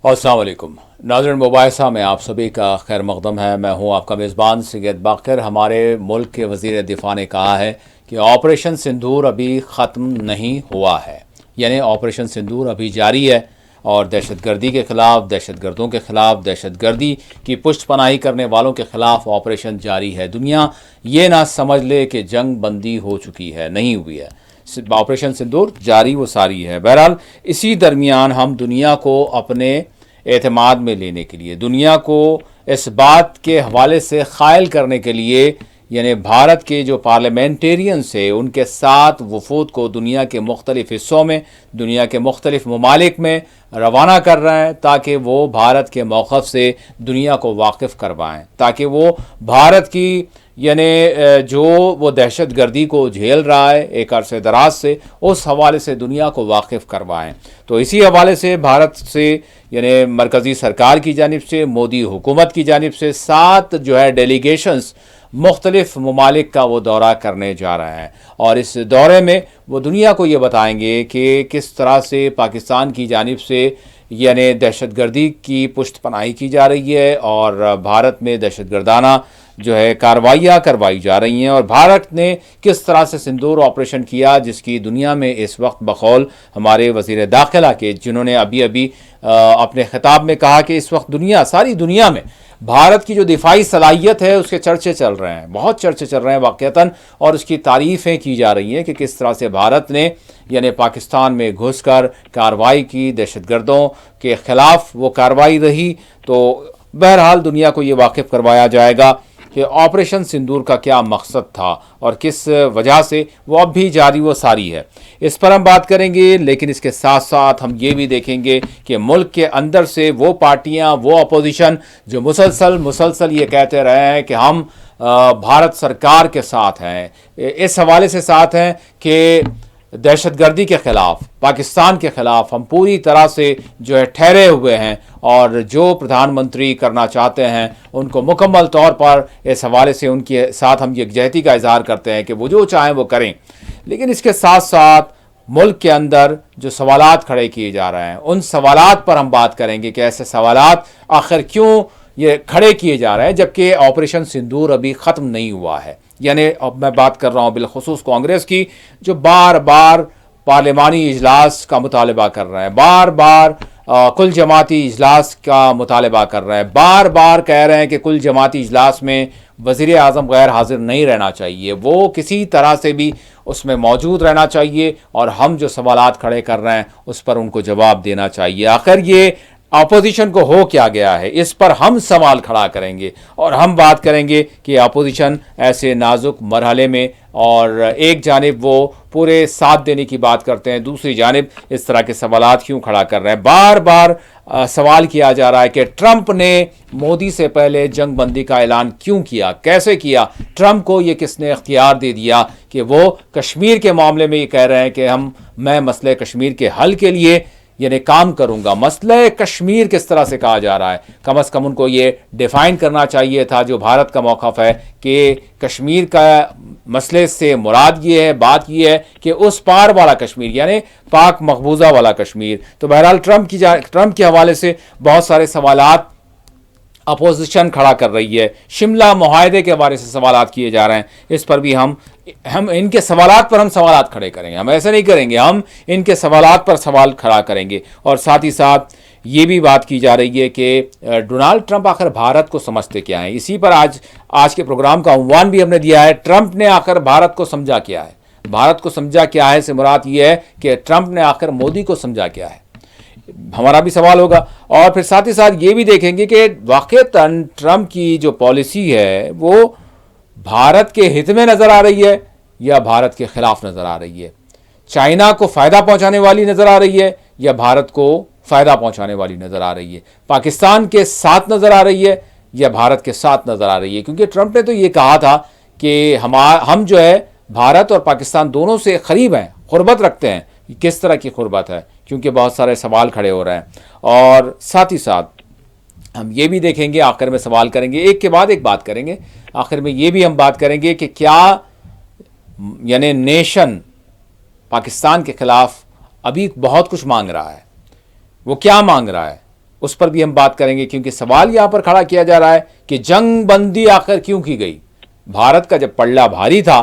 अस्सलाम वालेकुम नाज़रीन, मुबाहिसा में आप सभी का खैर मक़दम है। मैं हूं आपका मेज़बान सैयद बाक़िर। हमारे मुल्क के वज़ीर दिफ़ा ने कहा है कि ऑपरेशन सिंदूर अभी ख़त्म नहीं हुआ है, यानी ऑपरेशन सिंदूर अभी जारी है और दहशतगर्दी के ख़िलाफ़, दहशतगर्दों के ख़िलाफ़, दहशतगर्दी की पुष्टपनाही करने वालों के ख़िलाफ़ ऑपरेशन जारी है। दुनिया ये ना समझ ले कि जंग बंदी हो चुकी है, नहीं हुई है। ऑपरेशन सिंदूर जारी व सारी है। बहरहाल इसी दरमियान हम दुनिया को अपने एतमाद में लेने के लिए, दुनिया को इस बात के हवाले से क़ायल करने के लिए, यानी भारत के जो पार्लियामेंटेरियंस है उनके साथ वफूद को दुनिया के मुख्तलिफ़ हिस्सों में, दुनिया के मुख्तलिफ़ ममालिक में रवाना कर रहे हैं ताकि वो भारत के मौक़िफ़ से दुनिया को वाकिफ़ करवाएँ, ताकि वो भारत की यानी जो वो दहशत गर्दी को झेल रहा है एक अरसे दराज से, उस हवाले से दुनिया को वाकिफ़ करवाएँ। तो इसी हवाले से भारत से यानी मरकज़ी सरकार की जानिब से, मोदी हुकूमत की जानिब से 7 जो है डेलीगेशंस मुख्तलिफ़ ममालिक का वो दौरा करने जा रहे हैं और इस दौरे में वो दुनिया को ये बताएंगे कि किस तरह से पाकिस्तान की जानिब से यानी दहशतगर्दी की पुष्टपनाही की जा रही है और भारत में दहशतगर्दाना जो है कार्रवाइयाँ करवाई जा रही हैं और भारत ने किस तरह से सिंदूर ऑपरेशन किया, जिसकी दुनिया में इस वक्त बकौल हमारे वज़ीर दाखिला के, जिन्होंने अभी अभी अपने खिताब में कहा कि इस वक्त दुनिया, सारी दुनिया में भारत की जो दिफाई सलाहियत है उसके चर्चे चल रहे हैं, बहुत चर्चे चल रहे हैं वाक़तन, और उसकी तारीफ़ें की जा रही हैं कि किस तरह से भारत ने यानी पाकिस्तान में घुसकर कार्रवाई की, दहशतगर्दों के ख़िलाफ़ वो कार्रवाई रही। तो बहरहाल दुनिया को ये वाकिफ़ करवाया जाएगा कि ऑपरेशन सिंदूर का क्या मकसद था और किस वजह से वो अब भी जारी व सारी है। इस पर हम बात करेंगे, लेकिन इसके साथ साथ हम ये भी देखेंगे कि मुल्क के अंदर से वो पार्टियां, वो अपोजिशन जो मुसलसल ये कहते रहे हैं कि हम भारत सरकार के साथ हैं, इस हवाले से साथ हैं कि दहशतगर्दी के ख़िलाफ़, पाकिस्तान के ख़िलाफ़ हम पूरी तरह से जो है ठहरे हुए हैं और जो प्रधानमंत्री करना चाहते हैं उनको मुकम्मल तौर पर इस हवाले से उनके साथ हम यकजहती का इज़हार करते हैं कि वो जो चाहें वो करें। लेकिन इसके साथ साथ मुल्क के अंदर जो सवालात खड़े किए जा रहे हैं उन सवालात पर हम बात करेंगे कि ऐसे सवालात आखिर क्यों ये खड़े किए जा रहे हैं जबकि ऑपरेशन सिंदूर अभी ख़त्म नहीं हुआ है। यानी अब मैं बात कर रहा हूँ बिलखुसूस कांग्रेस की, जो बार बार पार्लिमानी इजलास का मुतालबा कर रहे हैं, बार बार कुल जमाती इजलास का मुतालबा कर रहे हैं, बार बार कह रहे हैं कि कुल जमाती इजलास में वज़ीर आज़म गैर हाजिर नहीं रहना चाहिए, वो किसी तरह से भी उसमें मौजूद रहना चाहिए और हम जो सवालात खड़े कर रहे हैं उस पर उनको जवाब देना चाहिए। आखिर ये अपोजिशन को हो क्या गया है, इस पर हम सवाल खड़ा करेंगे और हम बात करेंगे कि अपोजिशन ऐसे नाजुक मरहले में और एक जानिब वो पूरे साथ देने की बात करते हैं, दूसरी जानिब इस तरह के सवालात क्यों खड़ा कर रहे हैं। बार बार सवाल किया जा रहा है कि ट्रंप ने मोदी से पहले जंग बंदी का ऐलान क्यों किया, कैसे किया, ट्रंप को ये किसने इख्तियार दे दिया कि वो कश्मीर के मामले में ये कह रहे हैं कि मैं मसले कश्मीर के हल के लिए यानी काम करूंगा। मसले कश्मीर किस तरह से कहा जा रहा है, कम अज़ कम उनको ये डिफ़ाइन करना चाहिए था जो भारत का मौक़िफ़ है कि कश्मीर का मसले से मुराद ये है, बात ये है कि उस पार वाला कश्मीर यानी पाक मकबूजा वाला कश्मीर। तो बहरहाल ट्रंप के हवाले से बहुत सारे सवालात अपोजिशन खड़ा कर रही है। शिमला मुआहदे के बारे से सवालात किए जा रहे हैं, इस पर भी हम इनके सवालात पर हम सवालात खड़े करेंगे। हम ऐसे नहीं करेंगे, हम इनके सवालात पर सवाल खड़ा करेंगे। और साथ ही साथ ये भी बात की जा रही है कि डोनाल्ड ट्रंप आखिर भारत को समझते क्या हैं। इसी पर आज के प्रोग्राम का उन्वान भी हमने दिया है, ट्रंप ने आखिर भारत को समझा क्या है। भारत को समझा क्या है से मुराद ये है कि ट्रंप ने आखिर मोदी को समझा क्या है, हमारा भी सवाल होगा। और फिर साथ ही साथ ये भी देखेंगे कि वाक़तन ट्रंप की जो पॉलिसी है वो भारत के हित में नज़र आ रही है या भारत के ख़िलाफ़ नज़र आ रही है, चाइना को फ़ायदा पहुंचाने वाली नज़र आ रही है या भारत को फ़ायदा पहुंचाने वाली नज़र आ रही है, पाकिस्तान के साथ नज़र आ रही है या भारत के साथ नज़र आ रही है। क्योंकि ट्रंप ने तो ये कहा था कि हम जो है भारत और पाकिस्तान दोनों से करीब हैं, क़ुर्बत रखते हैं। किस तरह की क़ुर्बत है, क्योंकि बहुत सारे सवाल खड़े हो रहे हैं। और साथ ही साथ हम ये भी देखेंगे, आखिर में सवाल करेंगे, एक के बाद एक बात करेंगे, आखिर में ये भी हम बात करेंगे कि क्या यानी नेशन पाकिस्तान के ख़िलाफ़ अभी बहुत कुछ मांग रहा है। वो क्या मांग रहा है, उस पर भी हम बात करेंगे, क्योंकि सवाल यहां पर खड़ा किया जा रहा है कि जंग बंदी आखिर क्यों की गई। भारत का जब पल्ला भारी था,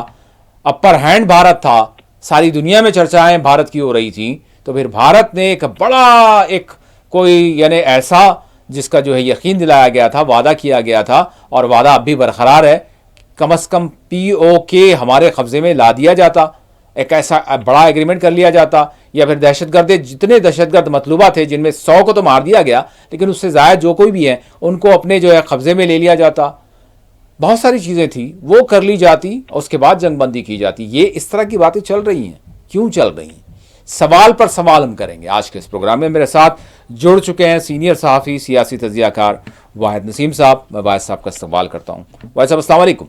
अपर हैंड भारत था, सारी दुनिया में चर्चाएं भारत की हो रही थी, तो फिर भारत ने एक बड़ा एक कोई यानी ऐसा जिसका जो है यकीन दिलाया गया था, वादा किया गया था, और वादा अब भी बरकरार है, कम से कम POK हमारे कब्जे में ला दिया जाता, एक ऐसा बड़ा एग्रीमेंट कर लिया जाता, या फिर दहशतगर्द जितने दहशतगर्द मतलूबा थे, जिनमें 100 को तो मार दिया गया, लेकिन उससे ज़ायद जो कोई भी है उनको अपने जो है कब्जे में ले लिया जाता। बहुत सारी चीज़ें थी वो कर ली जाती और उसके बाद जंगबंदी की जाती। ये इस तरह की बातें चल रही हैं, क्यों चल रही हैं? सवाल पर सवाल हम करेंगे आज के इस प्रोग्राम में। मेरे साथ जुड़ चुके हैं सीनियर सहाफ़ी, सियासी तजियाकार वाहिद नसीम साहब। मैं वाहिद साहब का सवाल करता हूँ। वाहिद साहब अस्सलाम वालेकुम।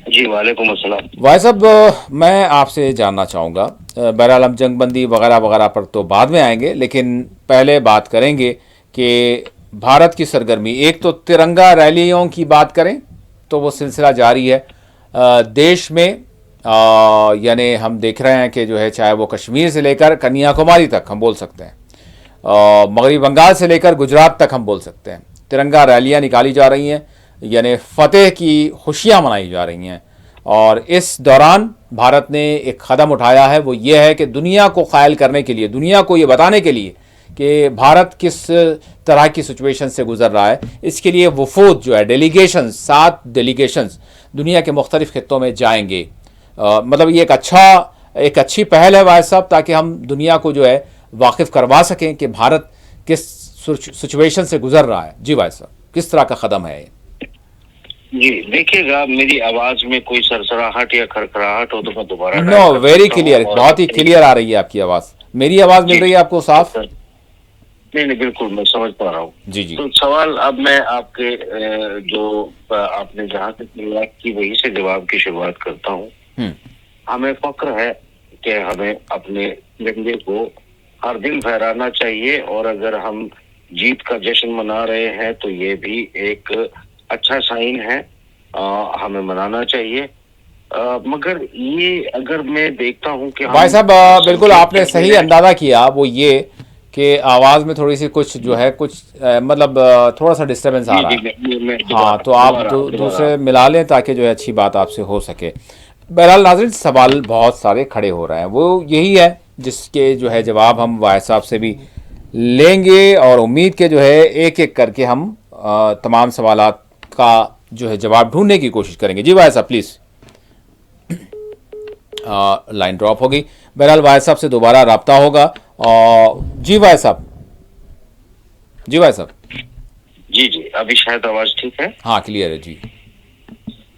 जी वालेकुम अस्सलाम। वाहिद साहब, मैं आपसे जानना चाहूँगा, बहरहाल हम जंगबंदी वगैरह वगैरह पर तो बाद में आएंगे, लेकिन पहले बात करेंगे कि भारत की सरगर्मी, एक तो तिरंगा रैलियों की बात करें तो वो सिलसिला जारी है देश में। यानी हम देख रहे हैं कि जो है चाहे वो कश्मीर से लेकर कन्याकुमारी तक हम बोल सकते हैं, मगरबी बंगाल से लेकर गुजरात तक हम बोल सकते हैं, तिरंगा रैलियां निकाली जा रही हैं, यानी फतेह की खुशियां मनाई जा रही हैं। और इस दौरान भारत ने एक कदम उठाया है, वो ये है कि दुनिया को कायल करने के लिए, दुनिया को ये बताने के लिए कि भारत किस तरह की सिचुएशन से गुजर रहा है, इसके लिए वफूद जो है डेलीगेशन, 7 डेलीगेशंस दुनिया के मुख्तलिफ खित्तों में जाएंगे। मतलब ये एक अच्छी पहल है वाहिद साहब, ताकि हम दुनिया को जो है वाकिफ करवा सकें कि भारत किस सिचुएशन से गुजर रहा है। जी वाहिद साहब, किस तरह का कदम है ये? जी देखिएगा, मेरी आवाज में कोई सरसराहट या खरखराहट हो तो मैं दोबारा नो, वेरी क्लियर, बहुत ही क्लियर आ रही है आपकी आवाज। मेरी आवाज मिल रही है आपको साफ? नहीं, बिल्कुल मैं समझ पा रहा हूँ। जी जी। तो सवाल अब मैं आपके जो आपने जहाँ तक बात की वही से जवाब की शुरुआत करता हूँ। हमें फक्र है कि हमें अपने झंडे को हर दिन फहराना चाहिए, और अगर हम जीत का जश्न मना रहे हैं तो ये भी एक अच्छा साइन है, हमें मनाना चाहिए। मगर ये अगर मैं देखता हूँ कि भाई साहब, बिल्कुल आपने सही अंदाजा किया, वो ये कि आवाज़ में थोड़ी सी कुछ जो है कुछ मतलब थोड़ा सा डिस्टर्बेंस आ रहा है। हाँ, तो आप दूसरे मिला लें ताकि जो है अच्छी बात आपसे हो सके। बहरहाल नाज़रीन, सवाल बहुत सारे खड़े हो रहे हैं, वो यही है जिसके जो है जवाब हम वाहिद साहब से भी लेंगे, और उम्मीद के जो है एक एक करके हम तमाम सवालात का जो है जवाब ढूंढने की कोशिश करेंगे। जी वाहिद साहब प्लीज़। लाइन ड्रॉप हो गई। बहरहाल वाहिद साहब से दोबारा रब्ता होगा। और जी वाहिद साहब, जी वाहिद साहब। जी जी, अभी शायद आवाज ठीक है? हाँ, क्लियर है जी।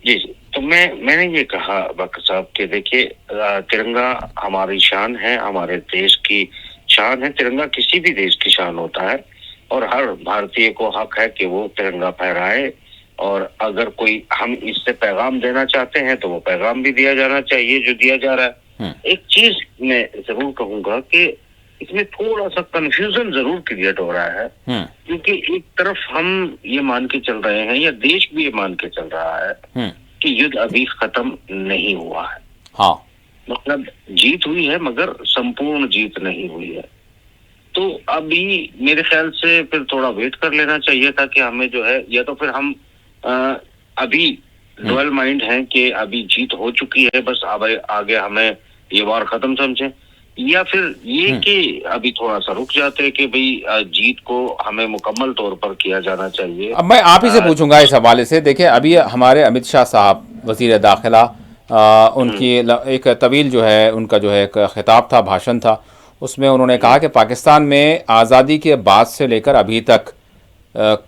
जी जी, तो मैंने ये कहा बकर साहब कि देखिए, तिरंगा हमारी शान है, हमारे देश की शान है। तिरंगा किसी भी देश की शान होता है, और हर भारतीय को हक है कि वो तिरंगा फहराए, और अगर कोई हम इससे पैगाम देना चाहते हैं तो वो पैगाम भी दिया जाना चाहिए जो दिया जा रहा है। एक चीज मैं जरूर कहूंगा कि इसमें थोड़ा सा कंफ्यूजन जरूर क्रिएट हो रहा है, क्योंकि एक तरफ हम ये मान के चल रहे हैं, या देश भी ये मान के चल रहा है कि युद्ध अभी खत्म नहीं हुआ है। हाँ, मतलब जीत हुई है मगर संपूर्ण जीत नहीं हुई है। तो अभी मेरे ख्याल से फिर थोड़ा वेट कर लेना चाहिए था कि हमें जो है, या तो फिर हम अभी डुअल माइंड हैं कि अभी जीत हो चुकी है, बस अब आगे हमें ये वार खत्म समझे, या फिर ये कि अभी थोड़ा सा रुक जाते हैं कि भाई जीत को हमें मुकम्मल तौर पर किया जाना चाहिए। अब मैं आप ही से पूछूंगा इस हवाले से। देखिए, अभी हमारे अमित शाह साहब वजीर दाखिला, उनकी एक तवील जो है उनका जो है एक खिताब था, भाषण था, उसमें उन्होंने कहा कि पाकिस्तान में आज़ादी के बाद से लेकर अभी तक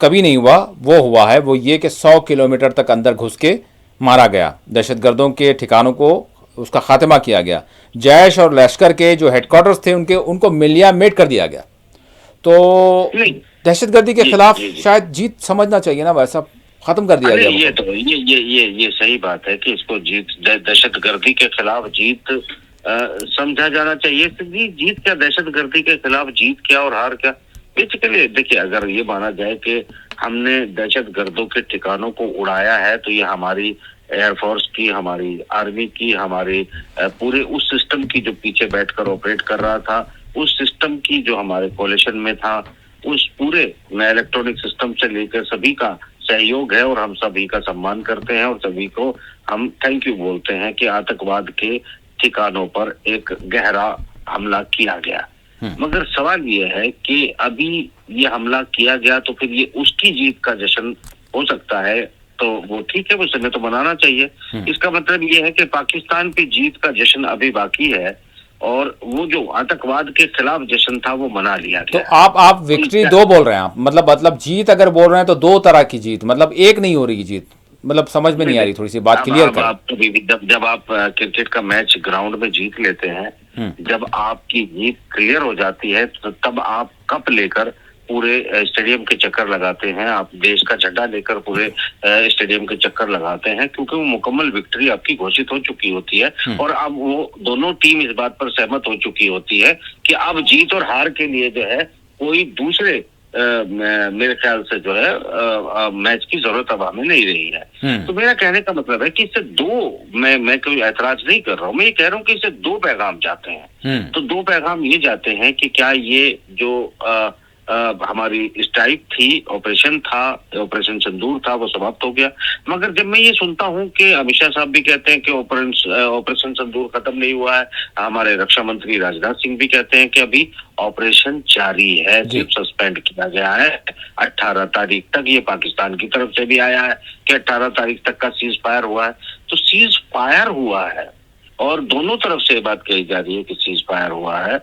कभी नहीं हुआ, वो हुआ है वो ये कि 100 किलोमीटर तक अंदर घुस के मारा गया, दहशतगर्दों के ठिकानों को उसका खात्मा किया गया, जैश और लश्कर के जो हेडक्वार्टर्स थे उनको मिलिया मेट कर दिया गया। तो दहशतगर्दी के खिलाफ शायद जीत समझना चाहिए ना, वैसा खत्म कर दिया गया। ये तो ये सही बात है कि इसको जीत, दहशतगर्दी के खिलाफ जीत समझा जाना चाहिए। जीत क्या, दहशतगर्दी के खिलाफ जीत क्या और हार क्या? बेसिकली देखिए, अगर ये माना जाए कि हमने दहशतगर्दों के ठिकानों को उड़ाया है तो ये हमारी एयरफोर्स की, हमारी आर्मी की, हमारे पूरे उस सिस्टम की जो पीछे बैठकर ऑपरेट कर रहा था, उस सिस्टम की जो हमारे कोalition में था, उस पूरे इलेक्ट्रॉनिक सिस्टम से लेकर सभी का सहयोग है और हम सभी का सम्मान करते हैं और सभी को हम थैंक यू बोलते हैं कि आतंकवाद के ठिकानों पर एक गहरा हमला किया गया। मगर सवाल ये है कि अभी ये हमला किया गया तो फिर ये उसकी जीत का जश्न हो सकता है, तो वो ठीक है, वो समय तो मनाना चाहिए। इसका मतलब ये है कि पाकिस्तान पे जीत का जश्न अभी बाकी है और वो जो आतंकवाद के खिलाफ जश्न था वो मना लिया तो गया। आप विक्ट्री दो बोल रहे हैं, आप मतलब जीत अगर बोल रहे हैं तो दो तरह की जीत, मतलब एक नहीं हो रही जीत, मतलब समझ में नहीं आ रही, थोड़ी सी बात क्लियर करें। जब आप क्रिकेट का मैच ग्राउंड में जीत लेते हैं, जब आपकी जीत क्लियर हो जाती है तो तब आप कप लेकर पूरे स्टेडियम के चक्कर लगाते हैं, आप देश का झंडा लेकर पूरे स्टेडियम के चक्कर लगाते हैं, क्योंकि वो मुकम्मल विक्ट्री आपकी घोषित हो चुकी होती है और अब वो दोनों टीम इस बात पर सहमत हो चुकी होती है कि अब जीत और हार के लिए जो है कोई दूसरे मेरे ख्याल से जो है मैच की जरूरत अब हमें नहीं रही है। तो मेरा कहने का मतलब है कि इससे मैं कोई ऐतराज नहीं कर रहा हूँ, मैं ये कह रहा हूँ कि इससे दो पैगाम जाते हैं। तो दो पैगाम ये जाते हैं कि क्या ये जो हमारी स्ट्राइक थी, ऑपरेशन था, ऑपरेशन सिंदूर था, वो समाप्त हो गया। मगर जब मैं ये सुनता हूँ कि अमित शाह साहब भी कहते हैं कि ऑपरेशन सिंदूर खत्म नहीं हुआ है, हमारे रक्षा मंत्री राजनाथ सिंह भी कहते हैं कि अभी ऑपरेशन जारी है, सिर्फ सस्पेंड किया गया है 18 तारीख तक। ये पाकिस्तान की तरफ से भी आया है कि 18 तारीख तक का सीज फायर हुआ है। तो सीज फायर हुआ है और दोनों तरफ से बात कही जा रही है कि सीज फायर हुआ है,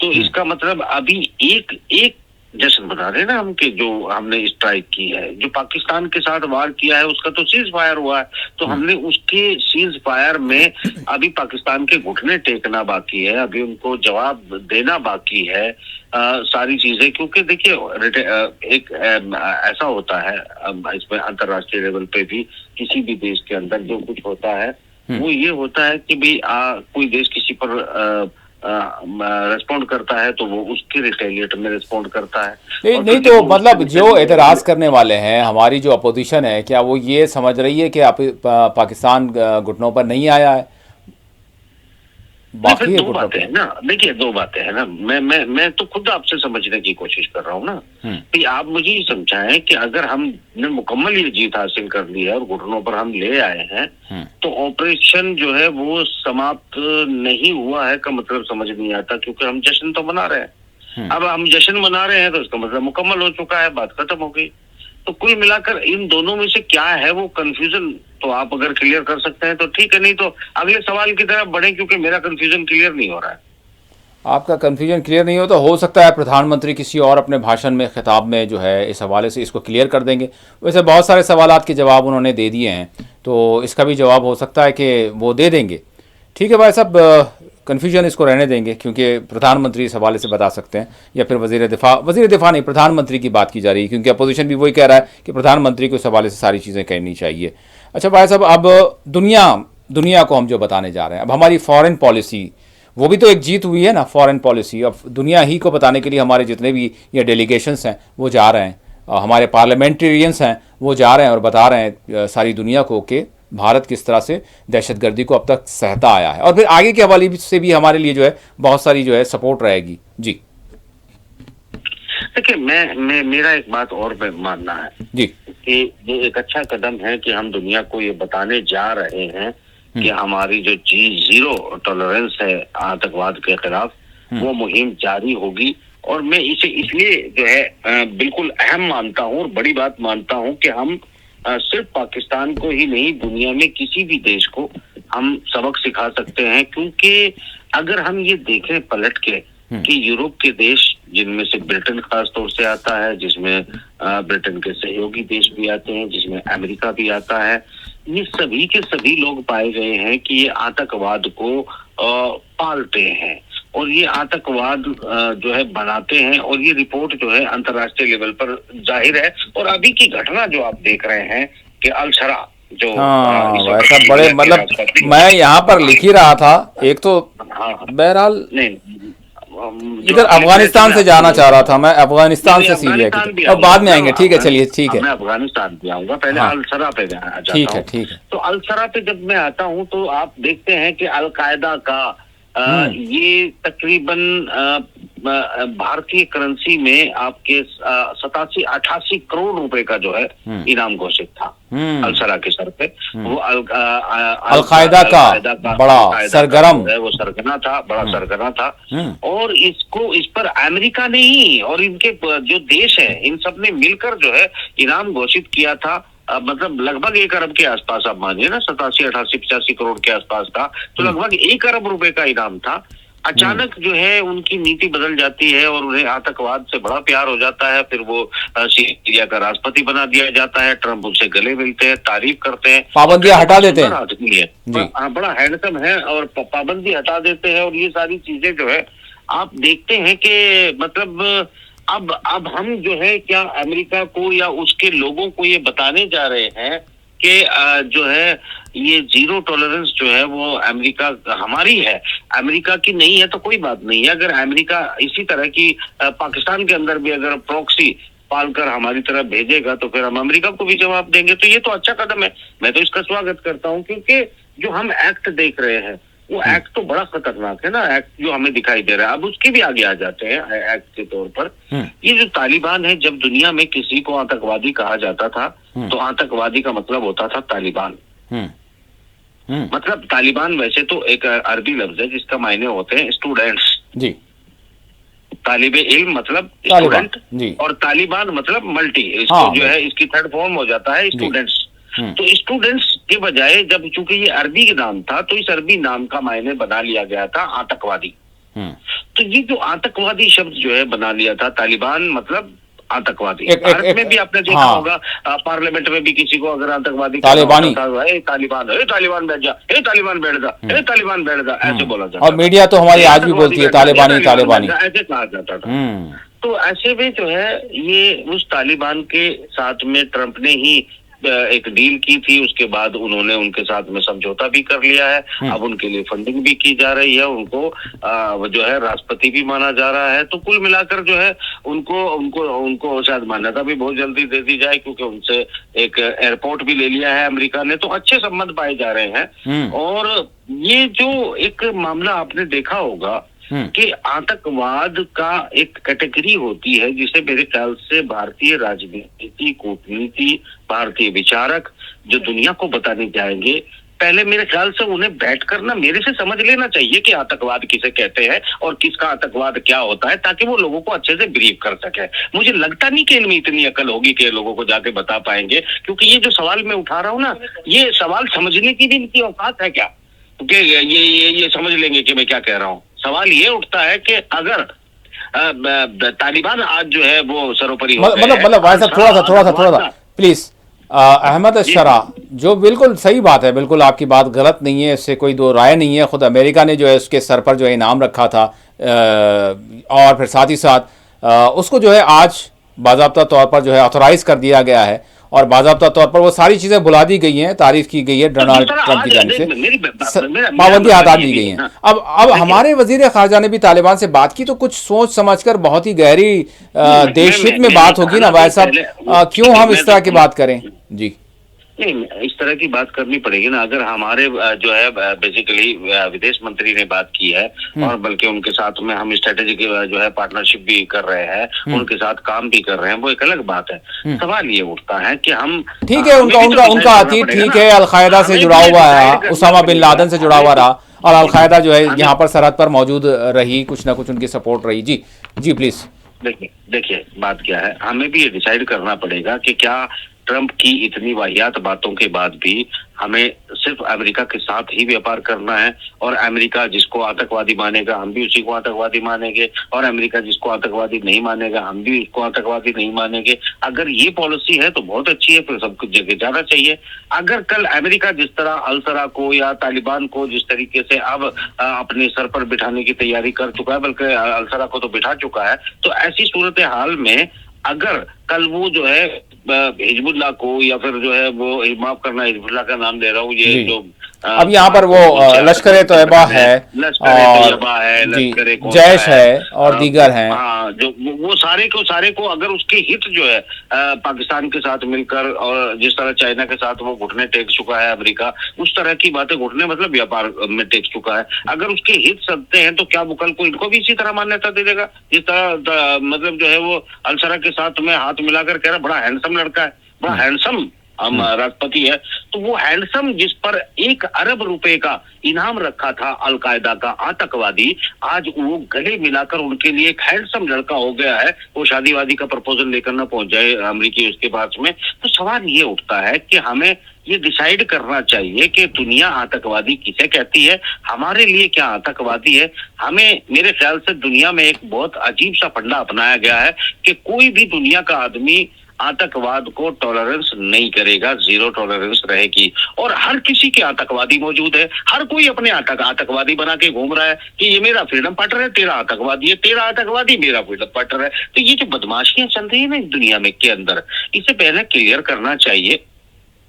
तो इसका मतलब अभी एक जश्न बना रहे ना हम कि जो हमने स्ट्राइक की है, जो पाकिस्तान के साथ वार किया है उसका तो सीज फायर हुआ है, तो हमने उसके सीज फायर में अभी पाकिस्तान के घुटने टेकना बाकी है, अभी उनको जवाब देना बाकी है सारी चीजें। क्योंकि देखिए एक ऐसा होता है इसमें अंतर्राष्ट्रीय लेवल पे भी किसी भी देश के अंदर जो कुछ होता है वो ये होता है कि भाई कोई देश किसी पर रिस्पॉन्ड करता है तो वो उसके रिटेलिएट में रिस्पॉन्ड करता है। नहीं तो मतलब जो एतराज करने वाले हैं, हमारी जो अपोजिशन है, क्या वो ये समझ रही है कि पाकिस्तान घुटनों पर नहीं आया है? बाकी दो बातें है ना, देखिए दो बातें है ना, मैं तो खुद आपसे समझने की कोशिश कर रहा हूँ ना कि आप मुझे ये समझाएं कि अगर हमने मुकम्मल ये जीत हासिल कर ली है और घुटनों पर हम ले आए हैं तो ऑपरेशन जो है वो समाप्त नहीं हुआ है का मतलब समझ नहीं आता, क्योंकि हम जश्न तो मना रहे हैं। अब हम जश्न मना रहे हैं तो इसका मतलब मुकम्मल हो चुका है, बात खत्म हो गई। तो कुल मिलाकर इन दोनों में से क्या है वो कंफ्यूजन, तो आप अगर क्लियर कर सकते हैं तो ठीक है, नहीं तो अगले सवाल की तरफ बढ़े, क्योंकि मेरा कंफ्यूजन क्लियर नहीं हो रहा है। आपका कंफ्यूजन क्लियर नहीं हो सकता है प्रधानमंत्री किसी और अपने भाषण में, खिताब में जो है इस हवाले से इसको क्लियर कर देंगे। वैसे बहुत सारे सवालात के जवाब उन्होंने दे दिए हैं, तो इसका भी जवाब हो सकता है कि वो दे देंगे। ठीक है भाई साहब, कन्फ्यूजन इसको रहने देंगे, क्योंकि प्रधानमंत्री इस हवाले से बता सकते हैं, या फिर वज़ीर दिफा नहीं, प्रधानमंत्री की बात की जा रही है, क्योंकि अपोजिशन भी वही कह रहा है कि प्रधानमंत्री को इस हवाले से सारी चीज़ें कहनी चाहिए। अच्छा भाई साहब, अब दुनिया को हम जो बताने जा रहे हैं, अब हमारी फॉरेन पॉलिसी, वो भी तो एक जीत हुई है ना, फॉरेन पॉलिसी। अब दुनिया ही को बताने के लिए हमारे जितने भी ये डेलीगेशंस हैं वो जा रहे हैं, हमारे पार्लियामेंटेरियंस हैं वो जा रहे हैं और बता रहे हैं सारी दुनिया को कि भारत किस तरह से दहशतगर्दी को अब तक सहता आया है, और फिर आगे के हवाले से भी हमारे लिए जो है बहुत सारी जो है सपोर्ट रहेगी। जी देखिए, मैं मेरा एक बात और मानना है जी कि ये एक अच्छा कदम है कि हम दुनिया को ये बताने जा रहे हैं कि हमारी जो जीरो टॉलरेंस है आतंकवाद के खिलाफ, वो मुहिम जारी होगी। और मैं इसे इसलिए जो है बिल्कुल अहम मानता हूँ और बड़ी बात मानता हूँ कि हम सिर्फ पाकिस्तान को ही नहीं, दुनिया में किसी भी देश को हम सबक सिखा सकते हैं। क्योंकि अगर हम ये देखें पलट के कि यूरोप के देश, जिनमें से ब्रिटेन खास तौर से आता है, जिसमें ब्रिटेन के सहयोगी देश भी आते हैं, जिसमें अमेरिका भी आता है, ये सभी के सभी लोग पाए गए हैं कि ये आतंकवाद को पालते हैं और ये आतंकवाद जो है बनाते हैं, और ये रिपोर्ट जो है अंतर्राष्ट्रीय लेवल पर जाहिर है। और अभी की घटना जो आप देख रहे हैं कि अल-शरा जो वैसा बड़े, मतलब मैं यहाँ पर लिख ही रहा था एक तो, बहरहाल नहीं इधर अफगानिस्तान से जाना चाह रहा था मैं, अफगानिस्तान से सीरिया की, और बाद में आएंगे। ठीक है, चलिए ठीक है, मैं अफगानिस्तान भी आऊंगा, पहले अल-शरा पे जाता हूं। ठीक है। तो अल-शरा पे जब मैं आता हूं तो आप देखते हैं कि अल-कायदा का ये तकरीबन भारतीय करेंसी में आपके 87-88 करोड़ रुपए का जो है इनाम घोषित था अलसरा के सर पे। वो अल-कायदा का बड़ा सरगर्म है, वो सरगना था, बड़ा सरगना था। और इस पर अमेरिका ने ही और इनके जो देश है इन सब ने मिलकर जो है इनाम घोषित किया था। मतलब लगभग 1 अरब के आसपास आप मानिए ना, 87-88-85 करोड़ के आसपास था, तो लगभग 1 अरब रुपए का इनाम था। अचानक जो है उनकी नीति बदल जाती है और उन्हें आतंकवाद से बड़ा प्यार हो जाता है। फिर वो सीरिया का राष्ट्रपति बना दिया जाता है, ट्रंप उनसे गले मिलते हैं, तारीफ करते हैं, पाबंदियां हटा देते हैं। बड़ा हैंडसम है और पाबंदी हटा देते हैं। और ये सारी चीजें जो है आप देखते हैं कि मतलब अब हम जो है क्या अमेरिका को या उसके लोगों को ये बताने जा रहे हैं कि जो है ये जीरो टॉलरेंस जो है वो अमेरिका हमारी है, अमेरिका की नहीं है तो कोई बात नहीं है। अगर अमेरिका इसी तरह की पाकिस्तान के अंदर भी अगर प्रॉक्सी पालकर हमारी तरफ भेजेगा तो फिर हम अमेरिका को भी जवाब देंगे। तो ये तो अच्छा कदम है, मैं तो इसका स्वागत करता हूँ। क्योंकि जो हम एक्ट देख रहे हैं वो एक्ट तो बड़ा खतरनाक है ना, एक्ट जो हमें दिखाई दे रहा है। अब उसके भी आगे आ जाते हैं एक्ट के तौर पर। ये जो तालिबान है, जब दुनिया में किसी को आतंकवादी कहा जाता था तो आतंकवादी का मतलब होता था तालिबान। मतलब तालिबान वैसे तो एक अरबी लफ्ज है जिसका मायने होते हैं स्टूडेंट्स जी। तालिबे इल्म मतलब स्टूडेंट और तालिबान मतलब मल्टी, इसको जो है इसकी थर्ड फॉर्म हो जाता है स्टूडेंट्स। तो स्टूडेंट्स के बजाय जब चूंकि ये अरबी का नाम था तो इस अरबी नाम का मायने बना लिया गया था आतंकवादी। तो ये जो आतंकवादी शब्द जो है बना लिया था, तालिबान मतलब आतंकवादी। भारत में भी आपने देखा होगा, पार्लियामेंट में भी किसी को अगर आतंकवादी तालिबानी तालिबान बैठ जा, तालिबान बैठ जा, तालिबान बैठ जा, ऐसे बोला जाता। और मीडिया तो हमारी आज भी बोलती है तालिबानी तालिबानी, ऐसे कहा जाता था। तो ऐसे में जो है ये उस तालिबान के साथ में ट्रंप ने ही एक डील की थी, उसके बाद उन्होंने उनके साथ में समझौता भी कर लिया है। अब उनके लिए फंडिंग भी की जा रही है, उनको जो है राष्ट्रपति भी माना जा रहा है। तो कुल मिलाकर जो है उनको शायद मान्यता भी बहुत जल्दी दे दी जाए, क्योंकि उनसे एक एयरपोर्ट भी ले लिया है अमेरिका ने। तो अच्छे संबंध पाए जा रहे हैं। और ये जो एक मामला आपने देखा होगा कि आतंकवाद का एक कैटेगरी होती है जिसे मेरे ख्याल से भारतीय राजनीति, कूटनीति, भारतीय विचारक जो दुनिया को बताने जाएंगे, पहले मेरे ख्याल से उन्हें बैठकर ना मेरे से समझ लेना चाहिए कि आतंकवाद किसे कहते हैं और किसका आतंकवाद क्या होता है, ताकि वो लोगों को अच्छे से ब्रीफ कर सके। मुझे लगता नहीं कि इनमें इतनी अकल होगी कि लोगों को जाके बता पाएंगे, क्योंकि ये जो सवाल मैं उठा रहा हूँ ना, ये सवाल समझने की भी इनकी औकात है क्या, क्योंकि ये समझ लेंगे कि मैं क्या कह रहा हूँ। सवाल ये उठता है कि अगर तालिबान आज जो है वो सर्वोपरि मतलब भाई साहब थोड़ा सा प्लीज अहमद शरा, जो बिल्कुल सही बात है, बिल्कुल आपकी बात गलत नहीं है, इससे कोई दो राय नहीं है। खुद अमेरिका ने जो है उसके सर पर जो है इनाम रखा था और फिर साथ ही साथ उसको जो है आज बाज़ाब्ता तौर पर जो है ऑथोराइज कर दिया गया है और बाज़ाब्ता तौर पर वो सारी चीजें बुला दी गई हैं, तारीफ की गई है डोनाल्ड ट्रंप की जानिब से, पाबंदियां हटा दी गई हैं। अब हमारे वजीर खारजा ने भी तालिबान से बात की, तो कुछ सोच समझकर बहुत ही गहरी देश हित में बात होगी ना भाई साहब, क्यों हम इस तरह की बात करें जी? नहीं, इस तरह की बात करनी पड़ेगी ना। अगर हमारे जो है बेसिकली विदेश मंत्री ने बात की है और बल्कि उनके साथ में हम स्ट्रेटेजिक जो है पार्टनरशिप भी कर रहे हैं, उनके साथ काम भी कर रहे हैं, वो एक अलग बात है। सवाल ये उठता है कि हम ठीक है, उनका अतीत ठीक है, अलकायदा से जुड़ा हुआ है, उसामा बिन लादेन से जुड़ा हुआ रहा और अलकायदा जो है यहाँ पर सरहद पर मौजूद रही, कुछ ना कुछ उनकी सपोर्ट रही। जी प्लीज। देखिए बात क्या है, हमें भी ये डिसाइड करना पड़ेगा कि क्या ट्रंप की इतनी वाहियात बातों के बाद भी हमें सिर्फ अमेरिका के साथ ही व्यापार करना है, और अमेरिका जिसको आतंकवादी मानेगा हम भी उसी को आतंकवादी मानेंगे, और अमेरिका जिसको आतंकवादी नहीं मानेगा हम भी उसको आतंकवादी नहीं मानेंगे। अगर ये पॉलिसी है तो बहुत अच्छी है, फिर सब कुछ जगह जाना चाहिए। अगर कल अमेरिका जिस तरह अलसरा को या तालिबान को जिस तरीके से अब अपने सर पर बिठाने की तैयारी कर चुका है, बल्कि अलसरा को तो बिठा चुका है, तो ऐसी सूरत हाल में अगर कल वो जो है हिजबुल्लाह को या फिर जो है वो माफ करना हिजबुल्लाह का नाम ले रहा हूँ, ये जो अब यहाँ पर वो लश्कर तैयबा है और जी जैश है और दीगर हैं। हाँ, जो वो सारे को अगर उसके हित जो है पाकिस्तान के साथ मिलकर, और जिस तरह चाइना के साथ वो घुटने टेक चुका है अमेरिका, उस तरह की बातें, घुटने मतलब व्यापार में टेक चुका है, अगर उसके हित सदते हैं तो क्या वो कल को इनको भी इसी तरह मान्यता दे देगा? जिस तरह मतलब जो है वो अलसरा के साथ में हाथ मिलाकर कह रहा बड़ा हैंडसम लड़का है, बड़ा हैंडसम हम राष्ट्रपति है, तो वो हैंडसम जिस पर 1 अरब रुपए का इनाम रखा था अलकायदा का आतंकवादी, आज वो गले मिलाकर उनके लिए एक हैंडसम लड़का हो गया है, वो शादीवादी का प्रपोजल लेकर ना पहुंच जाए अमेरिकी उसके पास में। तो सवाल ये उठता है कि हमें ये डिसाइड करना चाहिए कि दुनिया आतंकवादी किसे कहती है, हमारे लिए क्या आतंकवादी है। हमें, मेरे ख्याल से दुनिया में एक बहुत अजीब सा फंडा अपनाया गया है कि कोई भी दुनिया का आदमी आतंकवाद को टॉलरेंस नहीं करेगा, 0 टॉलरेंस रहेगी, और हर किसी के आतंकवादी मौजूद है, हर कोई अपने आतंकवादी बना के घूम रहा है कि ये मेरा फ्रीडम फाइटर है, तेरा आतंकवादी है, तेरा आतंकवादी मेरा फ्रीडम फाइटर है। तो ये जो बदमाशियां चल रही है ना इस दुनिया में के अंदर, इसे पहले क्लियर करना चाहिए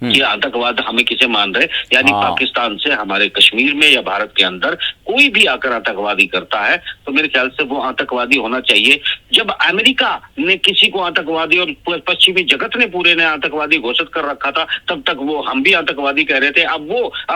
कि आतंकवाद हमें किसे मान रहे, यानी पाकिस्तान से हमारे कश्मीर में या भारत के अंदर कोई भी आकर आतंकवादी करता है तो मेरे ख्याल से वो आतंकवादी होना चाहिए। जब अमेरिका ने किसी को आतंकवादी और पश्चिमी जगत ने पूरे ने आतंकवादी घोषित कर रखा था, तब तक वो हम भी आतंकवादी कह रहे थे। अब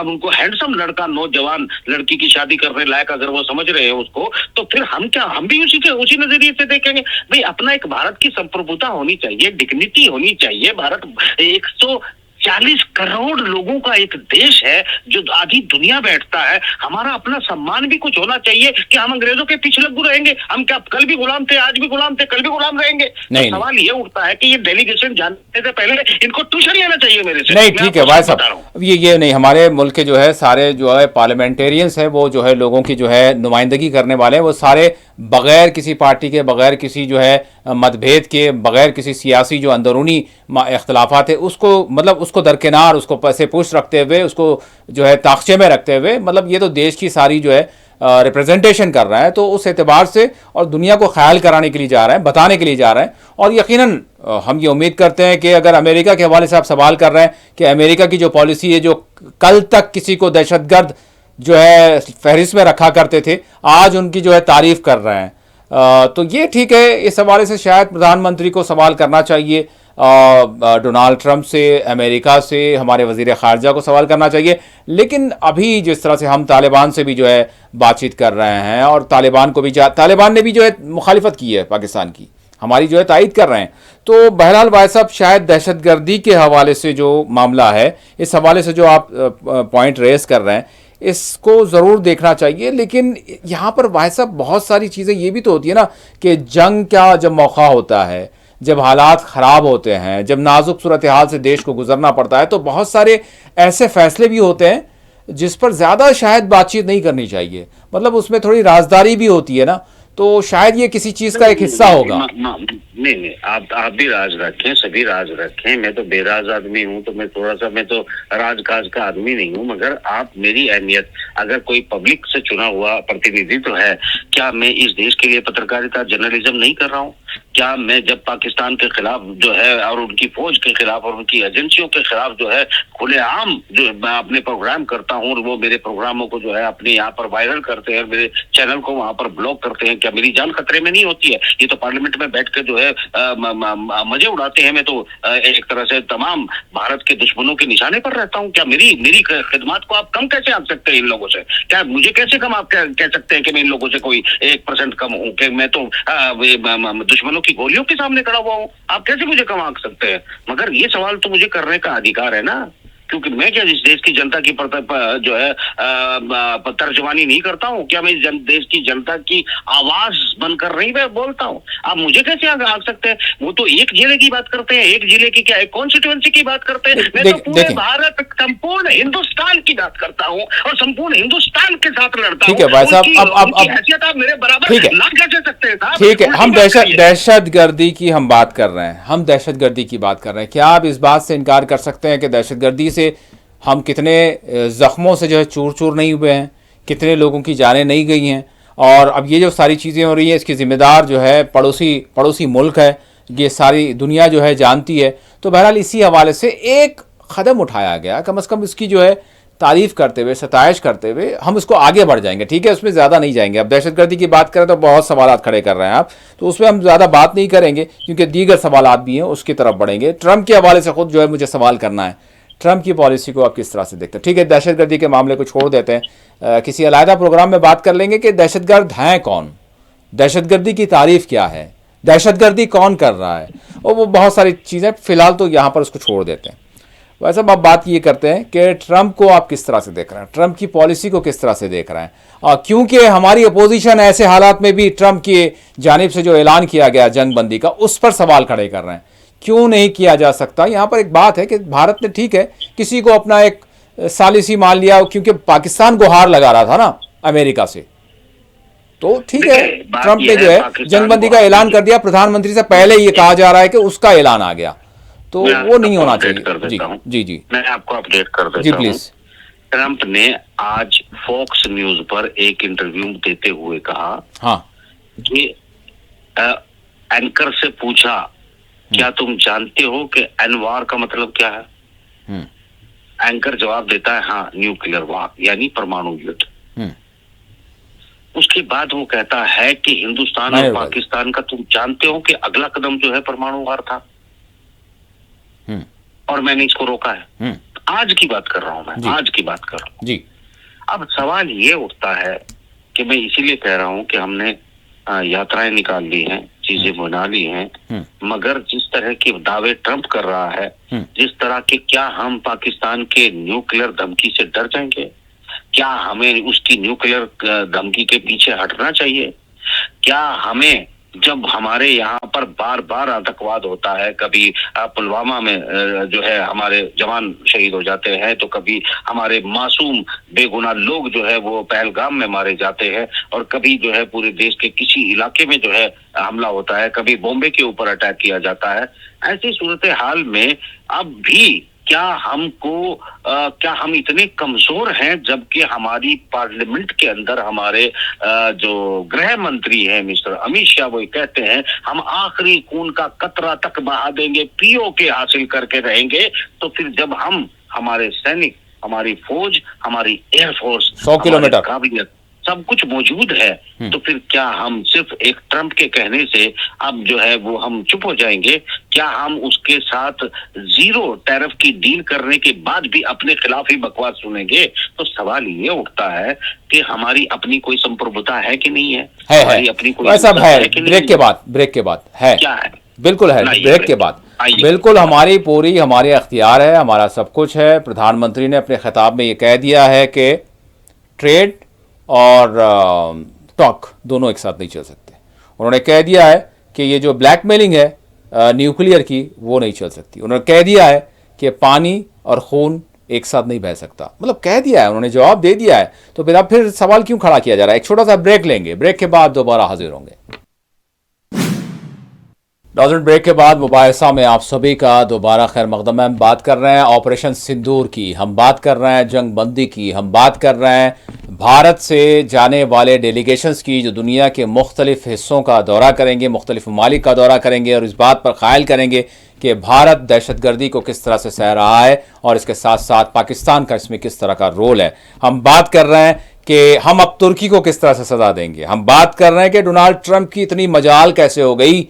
उनको हैंडसम लड़का, नौजवान लड़की की शादी करने लायक अगर वो समझ रहे हैं उसको, तो फिर हम भी उसी नजरिए से देखेंगे। भाई अपना एक भारत की संप्रभुता होनी चाहिए, डिग्निटी होनी चाहिए। भारत 140 करोड़ लोगों का एक देश है जो आधी दुनिया बैठता है, हमारा अपना सम्मान भी कुछ होना चाहिए कि हम अंग्रेजों के पीछे लगू रहेंगे? हम क्या कल भी गुलाम थे, आज भी गुलाम थे, कल भी गुलाम रहेंगे? नहीं, तो सवाल ये उठता है कि ये डेलीगेशन जाने से पहले इनको ट्यूशन लेना चाहिए मेरे से। नहीं ठीक है भाई साहब, ये नहीं, हमारे मुल्क के जो है सारे जो है पार्लियामेंटेरियंस है, वो जो है लोगों की जो है नुमाइंदगी करने वाले हैं, वो सारे बगैर किसी पार्टी के, बगैर किसी जो है मतभेद के, बगैर किसी सियासी जो अंदरूनी इख्तलाफात है उसको मतलब उसको दरकिनार, उसको पैसे पुश रखते हुए, उसको जो है ताकचे में रखते हुए, मतलब ये तो देश की सारी जो है रिप्रेजेंटेशन कर रहा है। तो उस एतबार से और दुनिया को ख्याल कराने के लिए जा रहा है, बताने के लिए जा रहा है। और यकीनन हम ये उम्मीद करते हैं कि अगर अमेरिका के हवाले से आप सवाल कर रहे हैं कि अमेरिका की जो पॉलिसी है, जो कल तक किसी को दहशतगर्द जो है फहरिस्त में रखा करते थे, आज उनकी जो है तारीफ कर रहे हैं, तो ये ठीक है। इस हवाले से शायद प्रधानमंत्री को सवाल करना चाहिए, डोनाल्ड ट्रंप से, अमेरिका से, हमारे वजीर खारजा को सवाल करना चाहिए। लेकिन अभी जिस तरह से हम तालिबान से भी जो है बातचीत कर रहे हैं, और तालिबान ने भी जो है मुखालिफत की है पाकिस्तान की, हमारी जो है तायद कर रहे हैं। तो बहरहाल भाई साहब, शायद दहशतगर्दी के हवाले से जो मामला है, इस हवाले से जो आप पॉइंट रेस कर रहे हैं, इसको ज़रूर देखना चाहिए। लेकिन यहाँ पर भाई साहब बहुत सारी चीज़ें ये भी तो होती है ना कि जंग का जब मौका होता है, जब हालात ख़राब होते हैं, जब नाजुक सूरत हाल से देश को गुजरना पड़ता है, तो बहुत सारे ऐसे फैसले भी होते हैं जिस पर ज़्यादा शायद बातचीत नहीं करनी चाहिए। मतलब उसमें थोड़ी राजदारी भी होती है ना, तो शायद ये किसी चीज़ का एक हिस्सा होगा। नहीं, आप भी राज रखें, सभी राज रखें। मैं तो बेराज आदमी हूँ, तो मैं तो राजकाज का आदमी नहीं हूँ। मगर आप, मेरी अहमियत, अगर कोई पब्लिक से चुना हुआ प्रतिनिधित्व तो है, क्या मैं इस देश के लिए पत्रकारिता, जर्नलिज्म नहीं कर रहा हूँ? क्या मैं जब पाकिस्तान के खिलाफ जो है और उनकी फौज के खिलाफ और उनकी एजेंसियों के खिलाफ जो है खुलेआम जो मैं अपने प्रोग्राम करता हूँ, और वो मेरे प्रोग्रामों को जो है अपने यहाँ पर वायरल करते हैं, मेरे चैनल को वहां पर ब्लॉक करते हैं, क्या मेरी जान खतरे में नहीं होती है? ये तो पार्लियामेंट में बैठ के जो है मजे उड़ाते हैं। मैं तो एक तरह से तमाम भारत के दुश्मनों के निशाने पर रहता हूँ। क्या मेरी खिदमत को आप कम कैसे आंक सकते हैं इन लोगों से? क्या मुझे कैसे कम आप कह सकते हैं कि मैं इन लोगों से कोई 1% कम हूँ? कि मैं तो दुश्मनों की गोलियों के सामने खड़ा हुआ हूँ? आप कैसे मुझे कम आंक सकते हैं? मगर ये सवाल तो मुझे करने का अधिकार है ना, क्योंकि मैं क्या इस देश की जनता की जो है तर्जमानी नहीं करता हूँ? क्या मैं इस देश की जनता की आवाज बनकर नहीं मैं बोलता हूँ? आप मुझे कैसे आग सकते हैं? वो तो एक जिले की बात करते हैं, एक जिले की क्या एक कॉन्स्टिट्यूएंसी की बात करते हैं। मैं तो पूरे भारत, संपूर्ण हिंदुस्तान की बात करता हूँ और संपूर्ण हिंदुस्तान के साथ लड़ता हूँ। ठीक है भाई साहब, अब हैसियत आप मेरे बराबर ना कह सकते हैं साहब? ठीक है, हम दहशतगर्दी की हम बात कर रहे हैं, हम दहशतगर्दी की बात कर रहे हैं। क्या आप इस बात से इनकार कर सकते हैं कि दहशतगर्दी से हम कितने ज़ख्मों से जो है चूर चूर नहीं हुए हैं, कितने लोगों की जानें नहीं गई हैं? और अब ये जो सारी चीज़ें हो रही हैं, इसकी ज़िम्मेदार जो है पड़ोसी मुल्क है, ये सारी दुनिया जो है जानती है। तो बहरहाल इसी हवाले से एक कदम उठाया गया, कम से कम इसकी जो है तारीफ करते हुए, सताइश करते हुए हम उसको आगे बढ़ जाएंगे, ठीक है, उसमें ज़्यादा नहीं जाएंगे। अब दहशतगर्दी की बात करें तो बहुत सवाल खड़े कर रहे हैं आप, तो उसमें हम ज़्यादा बात नहीं करेंगे क्योंकि दीगर सवाल भी हैं, उसकी तरफ बढ़ेंगे। ट्रंप के हवाले से खुद जो है मुझे सवाल करना है, ट्रंप की पॉलिसी को आप किस तरह से देखते हैं? ठीक है, दहशतगर्दी के मामले को छोड़ देते हैं, किसी अलग प्रोग्राम में बात कर लेंगे कि दहशतगर्द हैं कौन, दहशतगर्दी की तारीफ क्या है, दहशतगर्दी कौन कर रहा है, और वो बहुत सारी चीज़ें, फिलहाल तो यहाँ पर उसको छोड़ देते हैं। वैसे अब बात ये करते हैं कि ट्रंप को आप किस तरह से देख रहे हैं, ट्रंप की पॉलिसी को किस तरह से देख रहे हैं, और क्योंकि हमारी अपोजिशन ऐसे हालात में भी ट्रंप की जानिब से जो ऐलान किया गया जंगबंदी का, उस पर सवाल खड़े कर रहे हैं, क्यों नहीं किया जा सकता। यहाँ पर एक बात है कि भारत ने, ठीक है, किसी को अपना एक सालिसी मान लिया क्योंकि पाकिस्तान को हार लगा रहा था ना अमेरिका से, तो ठीक है, ट्रंप ने जो है जंगबंदी का ऐलान कर दिया, प्रधानमंत्री से पहले ये कहा जा रहा है कि उसका ऐलान आ गया, तो वो नहीं होना चाहिए। जी जी जी, मैं आपको अपडेट कर देता जी प्लीज। ट्रंप ने आज फॉक्स न्यूज पर एक इंटरव्यू देते हुए कहा, हाँ, कि एंकर से पूछा, क्या तुम जानते हो कि एनवार का मतलब क्या है? एंकर जवाब देता है, हाँ, न्यूक्लियर वार, यानी परमाणु युद्ध। उसके बाद वो कहता है कि हिंदुस्तान और पाकिस्तान का तुम जानते हो कि अगला कदम जो है परमाणु वार था, और मैंने इसको रोका है। आज की बात कर रहा हूं मैं, आज की बात कर रहा हूं जी। अब सवाल ये उठता है कि मैं इसीलिए कह रहा हूं कि हमने यात्राएं निकाल ली हैं, चीजें बना ली हैं, मगर जिस तरह के दावे ट्रंप कर रहा है, जिस तरह के, क्या हम पाकिस्तान के न्यूक्लियर धमकी से डर जाएंगे? क्या हमें उसकी न्यूक्लियर धमकी के पीछे हटना चाहिए? क्या हमें, जब हमारे यहाँ पर बार बार आतंकवाद होता है, कभी पुलवामा में जो है हमारे जवान शहीद हो जाते हैं, तो कभी हमारे मासूम बेगुनाह लोग जो है वो पहलगाम में मारे जाते हैं, और कभी जो है पूरे देश के किसी इलाके में जो है हमला होता है, कभी बॉम्बे के ऊपर अटैक किया जाता है। ऐसी सूरत हाल में अब भी क्या हम इतने कमजोर हैं, जबकि हमारी पार्लियामेंट के अंदर हमारे जो गृह मंत्री हैं मिस्टर अमित शाह, वो कहते हैं हम आखिरी खून का कतरा तक बहा देंगे, पीओके हासिल करके रहेंगे। तो फिर जब हमारे सैनिक, हमारी फौज, हमारी एयरफोर्स 100 किलोमीटर काबिलियत सब कुछ मौजूद है, तो फिर क्या हम सिर्फ एक ट्रंप के कहने से अब जो है वो हम चुप हो जाएंगे? क्या हम उसके साथ जीरो टैरिफ की डील करने के बाद भी अपने खिलाफ ही बकवास सुनेंगे? तो सवाल ये उठता है कि हमारी अपनी कोई संप्रभुता है कि नहीं है? हमारी अपनी कोई है ब्रेक के बाद है, क्या है? बिल्कुल है, ब्रेक के बाद बिल्कुल हमारी पूरी, हमारे अख्तियार है, हमारा सब कुछ है। प्रधानमंत्री ने अपने खिताब में ये कह दिया है कि ट्रेड और टॉक दोनों एक साथ नहीं चल सकते। उन्होंने कह दिया है कि ये जो ब्लैकमेलिंग है न्यूक्लियर की, वो नहीं चल सकती। उन्होंने कह दिया है कि पानी और खून एक साथ नहीं बह सकता, मतलब कह दिया है उन्होंने, जवाब दे दिया है। तो फिर अब फिर सवाल क्यों खड़ा किया जा रहा है? एक छोटा सा ब्रेक लेंगे, ब्रेक के बाद दोबारा हाजिर होंगे। नाज़रीन, ब्रेक के बाद मुबाहिसा में आप सभी का दोबारा खैर मकदम है। हम बात कर रहे हैं ऑपरेशन सिंदूर की, हम बात कर रहे हैं जंग बंदी की, हम बात कर रहे हैं भारत से जाने वाले डेलीगेशंस की जो दुनिया के मुख्तलिफ हिस्सों का दौरा करेंगे, मुख्तलिफ ममालिक का दौरा करेंगे और इस बात पर ख़याल करेंगे कि भारत दहशतगर्दी को किस तरह से सह रहा है और इसके साथ साथ पाकिस्तान का इसमें किस तरह का रोल है। हम बात कर रहे हैं कि हम अब तुर्की को किस तरह से सजा देंगे। हम बात कर रहे हैं कि डोनाल्ड ट्रंप की इतनी मजाल कैसे हो गई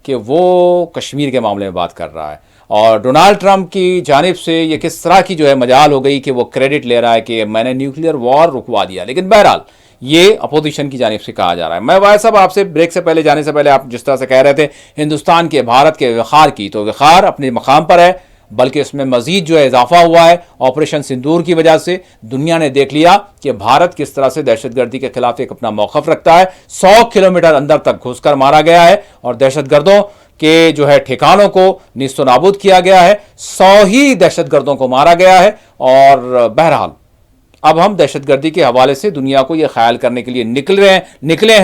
कि वो कश्मीर के मामले में बात कर रहा है, और डोनाल्ड ट्रंप की जानिब से ये किस तरह की जो है मजाल हो गई कि वो क्रेडिट ले रहा है कि मैंने न्यूक्लियर वॉर रुकवा दिया। लेकिन बहरहाल ये अपोजिशन की जानिब से कहा जा रहा है। मैं वाय साहब आपसे ब्रेक से पहले जाने से पहले आप जिस तरह से कह रहे थे हिंदुस्तान के, भारत के वक़ार की, तो वक़ार अपने मकाम पर है, बल्कि उसमें मजीद जो है इजाफा हुआ है ऑपरेशन सिंदूर की वजह से। दुनिया ने देख लिया कि भारत किस तरह से दहशतगर्दी के खिलाफ एक अपना मौक़िफ़ रखता है। 100 किलोमीटर अंदर तक घुसकर मारा गया है और दहशतगर्दों के जो है ठिकानों को निस्तो नाबूद किया गया है। 100 ही दहशतगर्दों को मारा गया है। और बहरहाल अब हम दहशतगर्दी के हवाले से दुनिया को यह ख्याल करने के लिए निकल रहे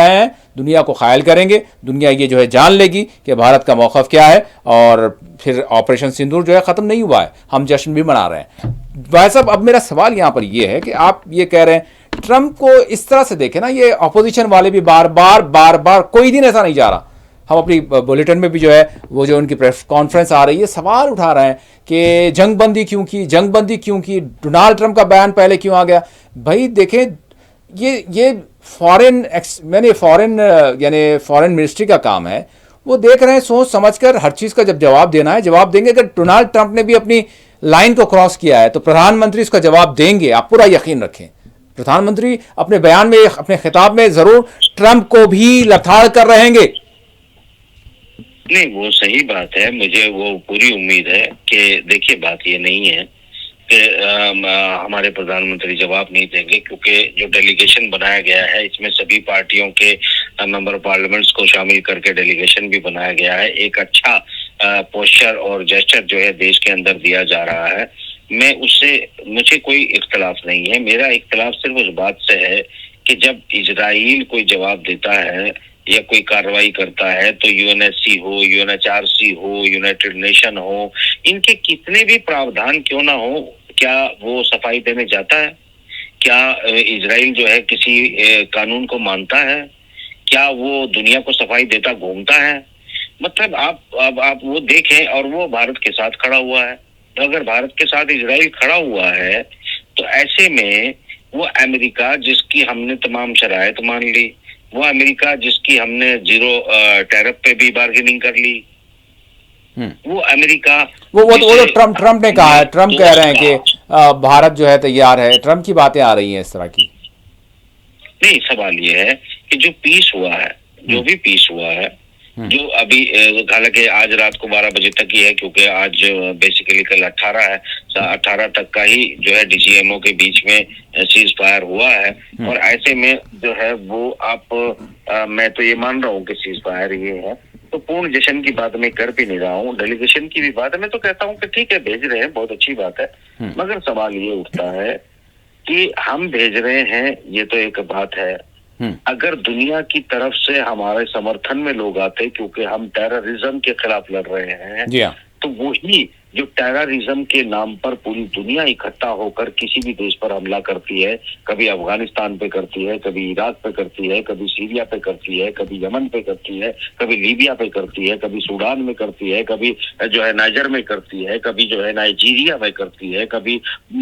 हैं, दुनिया को ख्याल करेंगे। दुनिया ये जो है जान लेगी कि भारत का मौक़िफ़ क्या है। और फिर ऑपरेशन सिंदूर जो है ख़त्म नहीं हुआ है, हम जश्न भी मना रहे हैं। भाई साहब, अब मेरा सवाल यहाँ पर यह है कि आप ये कह रहे हैं ट्रंप को इस तरह से देखें ना, ये अपोजिशन वाले भी बार बार कोई दिन ऐसा नहीं जा रहा, हम अपनी बुलेटिन में भी जो है वो जो उनकी प्रेस कॉन्फ्रेंस आ रही है, सवाल उठा रहे हैं कि जंगबंदी क्यों की, जंगबंदी क्यों की, डोनाल्ड ट्रंप का बयान पहले क्यों आ गया। भाई देखें, ये फॉरेन मिनिस्ट्री का काम है, वो देख रहे हैं सोच समझकर हर चीज़ का जब जवाब देना है जवाब देंगे। अगर डोनाल्ड ट्रंप ने भी अपनी लाइन को क्रॉस किया है तो प्रधानमंत्री इसका जवाब देंगे, आप पूरा यकीन रखें। प्रधानमंत्री अपने बयान में, अपने खिताब में जरूर ट्रंप को भी लताड़ कर रहेंगे। नहीं, वो सही बात है, मुझे वो पूरी उम्मीद है कि देखिए बात ये नहीं है कि हमारे प्रधानमंत्री जवाब नहीं देंगे, क्योंकि जो डेलीगेशन बनाया गया है इसमें सभी पार्टियों के मेंबर पार्लियामेंट्स को शामिल करके डेलीगेशन भी बनाया गया है। एक अच्छा पोस्चर और जेस्चर जो है देश के अंदर दिया जा रहा है। मुझे कोई इख्तलाफ नहीं है। मेरा इख्तलाफ सिर्फ उस बात से है कि जब इजराइल कोई जवाब देता है या कोई कार्रवाई करता है तो यूएनएससी हो, यूएनएचआरसी हो, यूनाइटेड नेशन हो, इनके कितने भी प्रावधान क्यों ना हो, क्या वो सफाई देने जाता है? क्या इजराइल जो है किसी कानून को मानता है? क्या वो दुनिया को सफाई देता घूमता है? मतलब आप वो देखें, और वो भारत के साथ खड़ा हुआ है। तो अगर भारत के साथ इजराइल खड़ा हुआ है तो ऐसे में वो अमेरिका जिसकी हमने तमाम शराइत मान ली, वो अमेरिका जिसकी हमने जीरो टैरिफ पे भी बार्गेनिंग कर ली, वो अमेरिका वो तो ट्रम्प ने कहा है, ट्रम्प कह रहे हैं कि भारत जो है तैयार है। ट्रम्प की बातें आ रही हैं इस तरह की। नहीं, सवाल ये है कि जो पीस हुआ है, जो भी पीस हुआ है, जो अभी हालांकि आज रात को 12 बजे तक ही है, क्योंकि आज बेसिकली कल 18 है, 18 तक का ही जो है डीजीएमओ के बीच में सीज फायर हुआ है। और ऐसे में जो है वो मैं तो ये मान रहा हूँ कि सीज फायर ये है, तो पूर्ण जश्न की बात मैं कर भी नहीं रहा हूँ, डेलीगेशन की भी बात है। मैं तो कहता हूँ कि ठीक है, भेज रहे हैं, बहुत अच्छी बात है, मगर सवाल ये उठता है कि हम भेज रहे हैं, ये तो एक बात है। अगर दुनिया की तरफ से हमारे समर्थन में लोग आते, क्योंकि हम टेररिज्म के खिलाफ लड़ रहे हैं, तो वही जो टेररिज्म के नाम पर पूरी दुनिया इकट्ठा होकर किसी भी देश पर हमला करती है, कभी अफगानिस्तान पे करती है, कभी इराक पे करती है, कभी सीरिया पे करती है, कभी यमन पे करती है, कभी लीबिया पे करती है, कभी सूडान में करती है, कभी जो है नाइजर में करती है, कभी जो है नाइजीरिया में करती है, कभी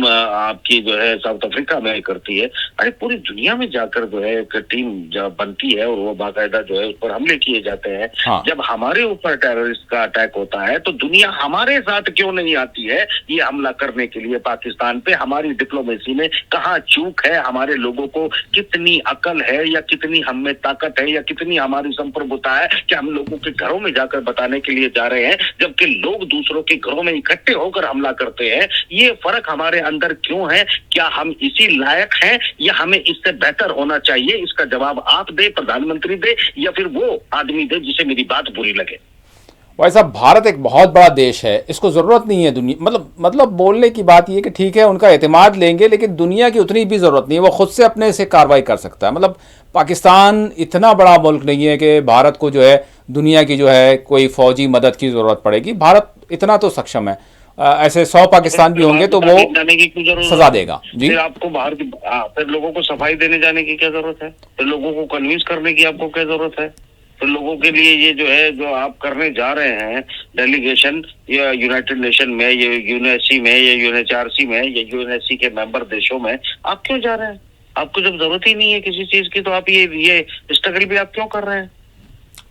आपकी जो है साउथ अफ्रीका में करती है। अरे पूरी दुनिया में जाकर जो है एक टीम बनती है और वो बाकायदा जो है उस पर हमले किए जाते हैं। जब हमारे ऊपर टेररिस्ट का अटैक होता है तो दुनिया हमारे साथ क्यों नहीं आती है ये हमला करने के लिए पाकिस्तान पे? हमारी डिप्लोमेसी में कहाँ चूक है? हमारे लोगों को कितनी अकल है, या कितनी हम में ताकत है, या कितनी हमारी संप्रभुता है कि हम लोगों के घरों में जाकर बताने के लिए जा रहे हैं, जबकि लोग दूसरों के घरों में इकट्ठे होकर हमला करते हैं? ये फर्क हमारे अंदर क्यों है? क्या हम इसी लायक हैं या हमें इससे बेहतर होना चाहिए? इसका जवाब आप दे, प्रधानमंत्री दे, या फिर वो आदमी दे जिसे मेरी बात बुरी लगे। भाई साहब, भारत एक बहुत बड़ा देश है, इसको ज़रूरत नहीं है दुनिया, मतलब बोलने की बात ये कि ठीक है उनका एतमाद लेंगे, लेकिन दुनिया की उतनी भी ज़रूरत नहीं है। वो खुद से अपने से कार्रवाई कर सकता है। मतलब पाकिस्तान इतना बड़ा मुल्क नहीं है कि भारत को जो है दुनिया की जो है कोई फौजी मदद की ज़रूरत पड़ेगी। भारत इतना तो सक्षम है। ऐसे 100 पाकिस्तान भी होंगे तो वो सजा देगा। जी, फिर आपको बाहर की फिर लोगों को सफाई देने जाने की क्या जरूरत है? फिर लोगों को कन्विंस करने की आपको क्या जरूरत है? तो लोगों के लिए ये जो है जो आप करने जा रहे हैं डेलीगेशन, या यूनाइटेड नेशन में, या यूएनएससी में, या यूएनएचआरसी में, या यूएनएससी के मेंबर देशों में, आप क्यों जा रहे हैं? आपको जब जरूरत ही नहीं है किसी चीज की, तो आप ये स्ट्रगल भी आप क्यों कर रहे हैं?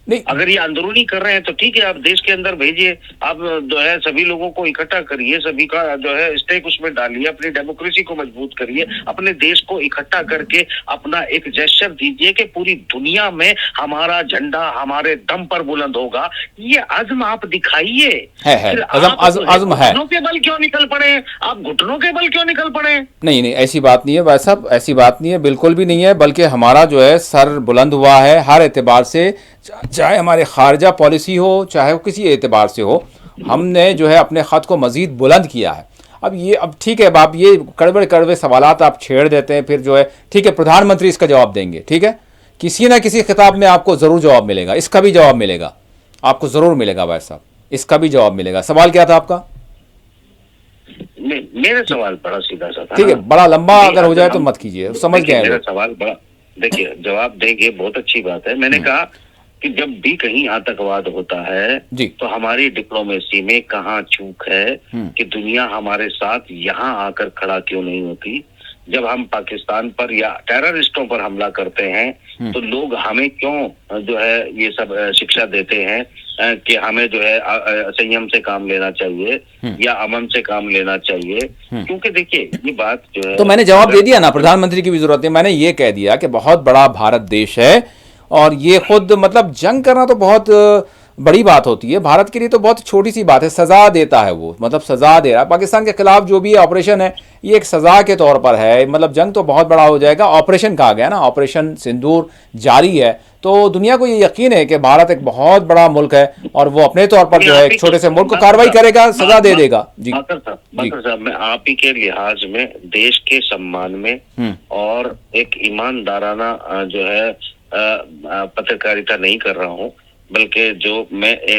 नहीं, अगर ये अंदरूनी कर रहे हैं तो ठीक है, आप देश के अंदर भेजिए, आप जो है सभी लोगों को इकट्ठा करिए, सभी का जो है स्टेक उसमें डालिए, अपनी डेमोक्रेसी को मजबूत करिए, अपने देश को इकट्ठा करके अपना एक जेस्चर दीजिए कि पूरी दुनिया में हमारा झंडा हमारे दम पर बुलंद होगा। ये अज़्म आप दिखाइए। अज़्म है। घुटनों के बल क्यों निकल पड़े? आप घुटनों के बल क्यों निकल पड़े? नहीं, ऐसी बात नहीं है भाई साहब, ऐसी बात नहीं है, बिल्कुल भी नहीं है। बल्कि हमारा जो है सर बुलंद हुआ है हर एतबार से, चाहे हमारे खारजा पॉलिसी हो, चाहे वो किसी एतबार से हो। हमने जो है अपने ख़त को मज़ीद बुलंद किया है। अब ठीक है, आप ये कड़वे कड़वे सवालात आप छेड़ देते हैं, फिर जो है ठीक है प्रधानमंत्री इसका जवाब देंगे, ठीक है, किसी ना किसी खिताब में आपको ज़रूर जवाब मिलेगा, इसका भी जवाब मिलेगा, आपको ज़रूर मिलेगा भाई साहब, इसका भी जवाब मिलेगा। सवाल क्या था आपका? मेरा सवाल बड़ा सीधा सा था। ठीक है, बड़ा लंबा अगर हो जाए तो मत कीजिए, समझ गए। मेरा सवाल बड़ा, देखिए जवाब देंगे, बहुत अच्छी बात है। मैंने कहा कि जब भी कहीं आतंकवाद होता है जी। तो हमारी डिप्लोमेसी में कहाँ चूक है कि दुनिया हमारे साथ यहाँ आकर खड़ा क्यों नहीं होती। जब हम पाकिस्तान पर या टेररिस्टों पर हमला करते हैं तो लोग हमें क्यों जो है ये सब शिक्षा देते हैं कि हमें जो है संयम से काम लेना चाहिए या अमन से काम लेना चाहिए। क्योंकि देखिए ये बात जो है, तो मैंने जवाब दे दिया ना, प्रधानमंत्री की भी जरूरत नहीं। मैंने ये कह दिया कि बहुत बड़ा भारत देश है और ये खुद मतलब जंग करना तो बहुत बड़ी बात होती है, भारत के लिए तो बहुत छोटी सी बात है। सजा देता है वो, मतलब सजा दे रहा है पाकिस्तान के खिलाफ जो भी ऑपरेशन है ये एक सजा के तौर पर है। मतलब जंग तो बहुत बड़ा हो जाएगा, ऑपरेशन कहा गया ना, ऑपरेशन सिंदूर जारी है। तो दुनिया को ये यकीन है कि भारत एक बहुत बड़ा मुल्क है और वो अपने तौर पर जो है एक छोटे से मुल्क को कार्रवाई करेगा, सजा दे देगा। जी बाकर साहब, मैं आप ही के लिहाज में, देश के सम्मान में और एक ईमानदाराना जो है पत्रकारिता नहीं कर रहा हूँ, बल्कि जो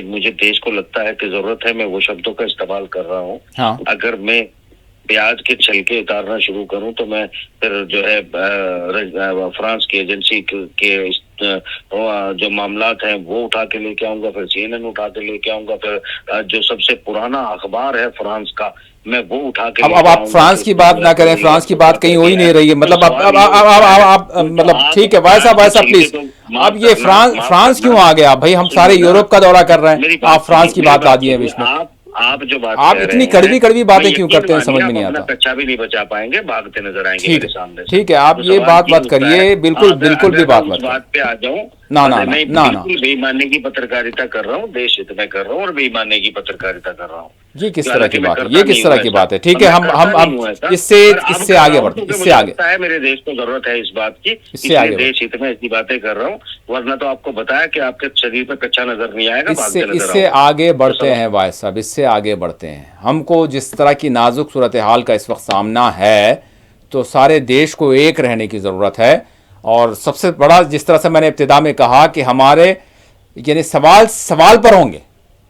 मुझे देश को लगता है कि जरूरत है, मैं वो शब्दों का इस्तेमाल कर रहा हूँ। हाँ। अगर मैं प्याज के छिलके उतारना शुरू करूं तो मैं फिर जो है फ्रांस की एजेंसी के जो मामलात हैं वो उठा के लेके आऊंगा, फिर CNN उठा के लेके आऊंगा, फिर जो सबसे पुराना अखबार है फ्रांस का मैं वो उठा के। अब आप फ्रांस की बात ना करें, फ्रांस की बात कहीं हो ही नहीं रही है। मतलब आप मतलब ठीक है भाई साहब प्लीज, अब ये फ्रांस क्यों आ गया भाई? हम सारे यूरोप का दौरा कर रहे हैं, आप फ्रांस की बात ला दी है बीच में। आप जो बात आप इतनी कड़वी कड़वी बातें क्यों करते हैं, समझ में नहीं आता। कच्चा भी नहीं बचा पाएंगे, भागते नजर आएंगे मेरे सामने। ठीक है, आप ये बात मत करिए, बिल्कुल बिल्कुल भी बात मत बात पे आ जाऊं ना ना मैं ना ना बिल्कुल बेईमानी की पत्रकारिता कर रहा हूँ, देश हित में कर रहा हूँ और बेईमानी की पत्रकारिता कर रहा हूँ। ये किस तरह की बात है? ये किस तरह की बात है? ठीक है, हम अब इससे आगे बढ़ते, इससे आगे है मेरे देश को जरूरत है इस बात की, इससे आगे देश हित में ऐसी बातें कर रहा हूँ, वरना तो आपको बताया कि आपके शरीर पे कच्चा नजर नहीं आएगा। इससे आगे बढ़ते हैं भाई साहब, इससे आगे बढ़ते हैं। हमको जिस तरह की नाजुक सूरत हाल का इस वक्त सामना है तो सारे देश को एक रहने की ज़रूरत है। और सबसे बड़ा, जिस तरह से मैंने इब्तिदा में कहा कि हमारे यानी सवाल पर होंगे,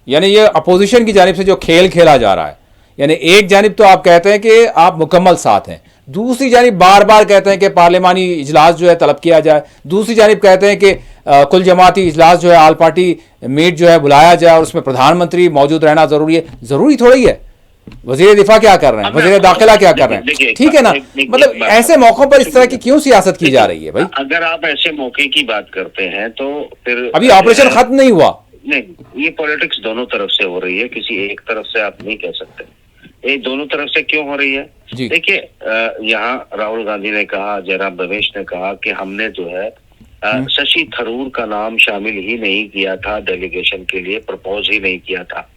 यानी ये अपोजिशन की जानिब से जो खेल खेला जा रहा है, यानी एक जानिब तो आप कहते हैं कि आप मुकम्मल साथ हैं, दूसरी जानिब बार बार कहते हैं कि पार्लिमानी इजलास जो है तलब किया जाए, दूसरी जानिब कहते हैं कि कुल जमाती इजलास जो है आल पार्टी मीट जो है बुलाया जाए और उसमें प्रधानमंत्री मौजूद रहना जरूरी है। जरूरी थोड़ी है, वजीर दिफा क्या कर रहे हैं, वजीर दाखिला क्या कर रहे हैं, ठीक है ना। मतलब ऐसे मौकों पर इस तरह की क्यों सियासत की जा रही है भाई? अगर आप ऐसे मौके की बात करते हैं तो फिर अभी ऑपरेशन खत्म नहीं हुआ। नहीं, ये पॉलिटिक्स दोनों तरफ से हो रही है, किसी एक तरफ से आप नहीं कह सकते। ये दोनों तरफ से क्यों हो रही है? देखिए, यहाँ राहुल गांधी ने कहा, जयराम रमेश ने कहा कि हमने जो है शशि थरूर का नाम शामिल ही नहीं किया था डेलीगेशन के लिए, प्रपोज ही नहीं किया था।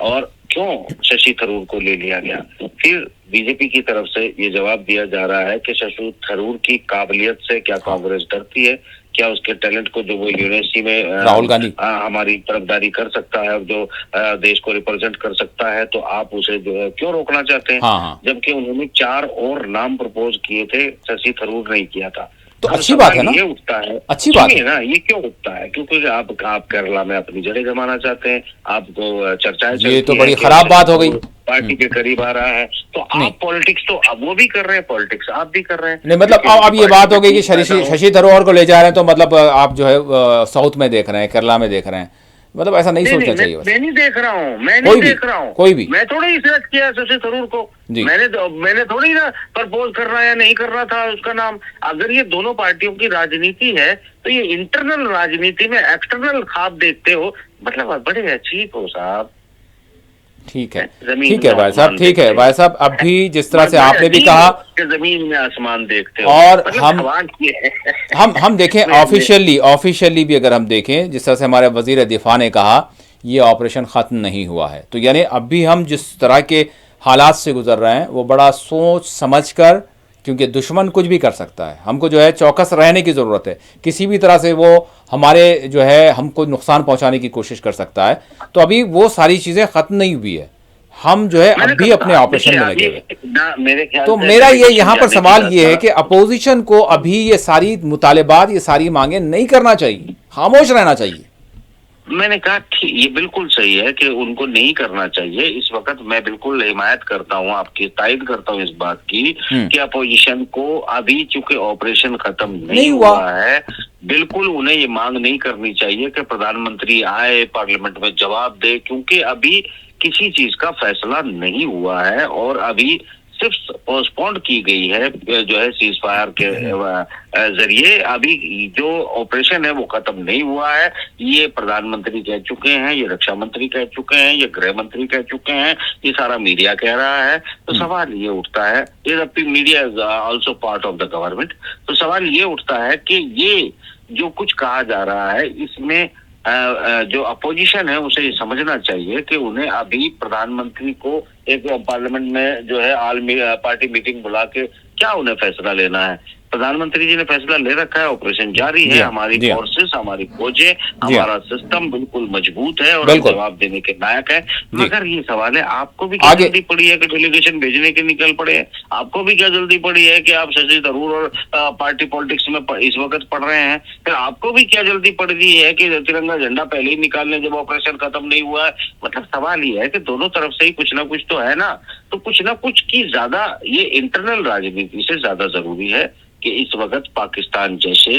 और क्यों शशि थरूर को ले लिया गया? फिर बीजेपी की तरफ से ये जवाब दिया जा रहा है कि शशि थरूर की काबिलियत से क्या कांग्रेस डरती है? क्या उसके टैलेंट को जो वो यूनिवर्सिटी में राहुल गांधी हमारी तरफदारी कर सकता है और जो देश को रिप्रेजेंट कर सकता है, तो आप उसे जो है क्यों रोकना चाहते हैं? हाँ। जबकि उन्होंने 4 और नाम प्रपोज किए थे, शशि थरूर नहीं किया था। तो अच्छी बात है ना, ये उठता है, अच्छी बात है ना। ये क्यों उठता है? क्योंकि आप केरला में अपनी जड़ें जमाना चाहते हैं, आपको चर्चाएं, ये तो बड़ी खराब बात हो गई। पार्टी के करीब आ रहा है तो आप पॉलिटिक्स, तो अब वो भी कर रहे हैं पॉलिटिक्स, आप भी कर रहे हैं। नहीं मतलब अब ये बात हो गई कि शशि थरूर को ले जा रहे हैं तो मतलब आप जो है साउथ में देख रहे हैं, केरला में देख रहे हैं, मतलब ऐसा नहीं सोचना चाहिए। मैं नहीं देख रहा हूँ, मैं नहीं देख रहा हूँ, कोई भी, मैं थोड़ी ही सिलेक्ट किया शशि थरूर को। मैंने थोड़ी ना प्रपोज करना या नहीं करना था उसका नाम। अगर ये दोनों पार्टियों की राजनीति है तो ये इंटरनल राजनीति में एक्सटर्नल ख्वाब देखते हो, मतलब बड़े अचीब हो साहब। ठीक है, ठीक है भाई साहब, ठीक है भाई साहब। अभी जिस तरह से आपने भी कहा कि जमीन में आसमान देखते हो, और हम देखें ऑफिशियली भी अगर हम देखें, जिस तरह से हमारे वजीर दिफा ने कहा ये ऑपरेशन ख़त्म नहीं हुआ है, तो यानी अभी हम जिस तरह के हालात से गुजर रहे हैं वो बड़ा सोच समझ कर, क्योंकि दुश्मन कुछ भी कर सकता है, हमको जो है चौकस रहने की ज़रूरत है। किसी भी तरह से वो हमारे जो है हमको नुकसान पहुंचाने की कोशिश कर सकता है, तो अभी वो सारी चीज़ें ख़त्म नहीं हुई है। हम जो है अभी अपने ऑपरेशन में लगे हुए। तो मेरा ये यहाँ पर सवाल ये है कि अपोजिशन को अभी ये सारी मुतालिबात, ये सारी मांगे नहीं करना चाहिए, खामोश रहना चाहिए। मैंने कहा ये बिल्कुल सही है कि उनको नहीं करना चाहिए। इस वक्त मैं बिल्कुल हिमायत करता हूँ, आपकी तायद करता हूँ इस बात की कि अपोजिशन को अभी चूंकि ऑपरेशन खत्म नहीं हुआ है, बिल्कुल उन्हें ये मांग नहीं करनी चाहिए कि प्रधानमंत्री आए पार्लियामेंट में जवाब दे, क्योंकि अभी किसी चीज का फैसला नहीं हुआ है और अभी सिर्फ पोस्टपोन्ड की गई है जो है सीज फायर के जरिए। अभी जो ऑपरेशन है वो खत्म नहीं हुआ है। ये प्रधानमंत्री कह चुके हैं, ये रक्षा मंत्री कह चुके हैं, ये गृह मंत्री कह चुके हैं, ये सारा मीडिया कह रहा है। तो सवाल ये उठता है, ये media is also part of the government, तो सवाल ये उठता है कि ये जो कुछ कहा जा रहा है इसमें जो अपोजिशन है उसे समझना चाहिए कि उन्हें अभी प्रधानमंत्री को एक पार्लियामेंट में जो है ऑल पार्टी मीटिंग बुला के क्या उन्हें फैसला लेना है। प्रधानमंत्री जी ने फैसला ले रखा है, ऑपरेशन जारी है, हमारी फोर्सेस, हमारी फौजें, हमारा सिस्टम बिल्कुल मजबूत है और जवाब देने के लायक है। मगर ये सवाल है, आपको भी क्या जल्दी पड़ी है कि डेलीगेशन भेजने के निकल पड़े हैं? आपको भी क्या जल्दी पड़ी है कि आप शशि थरूर और पार्टी पॉलिटिक्स में इस वक्त पढ़ रहे हैं? फिर आपको भी क्या जल्दी पड़ रही है कि तिरंगा झंडा पहले ही निकालने जब ऑपरेशन खत्म नहीं हुआ है? मतलब सवाल ये है कि दोनों तरफ से ही कुछ ना कुछ तो है ना। तो कुछ ना कुछ की ज्यादा ये इंटरनल राजनीति से ज्यादा जरूरी है कि इस वक्त पाकिस्तान जैसे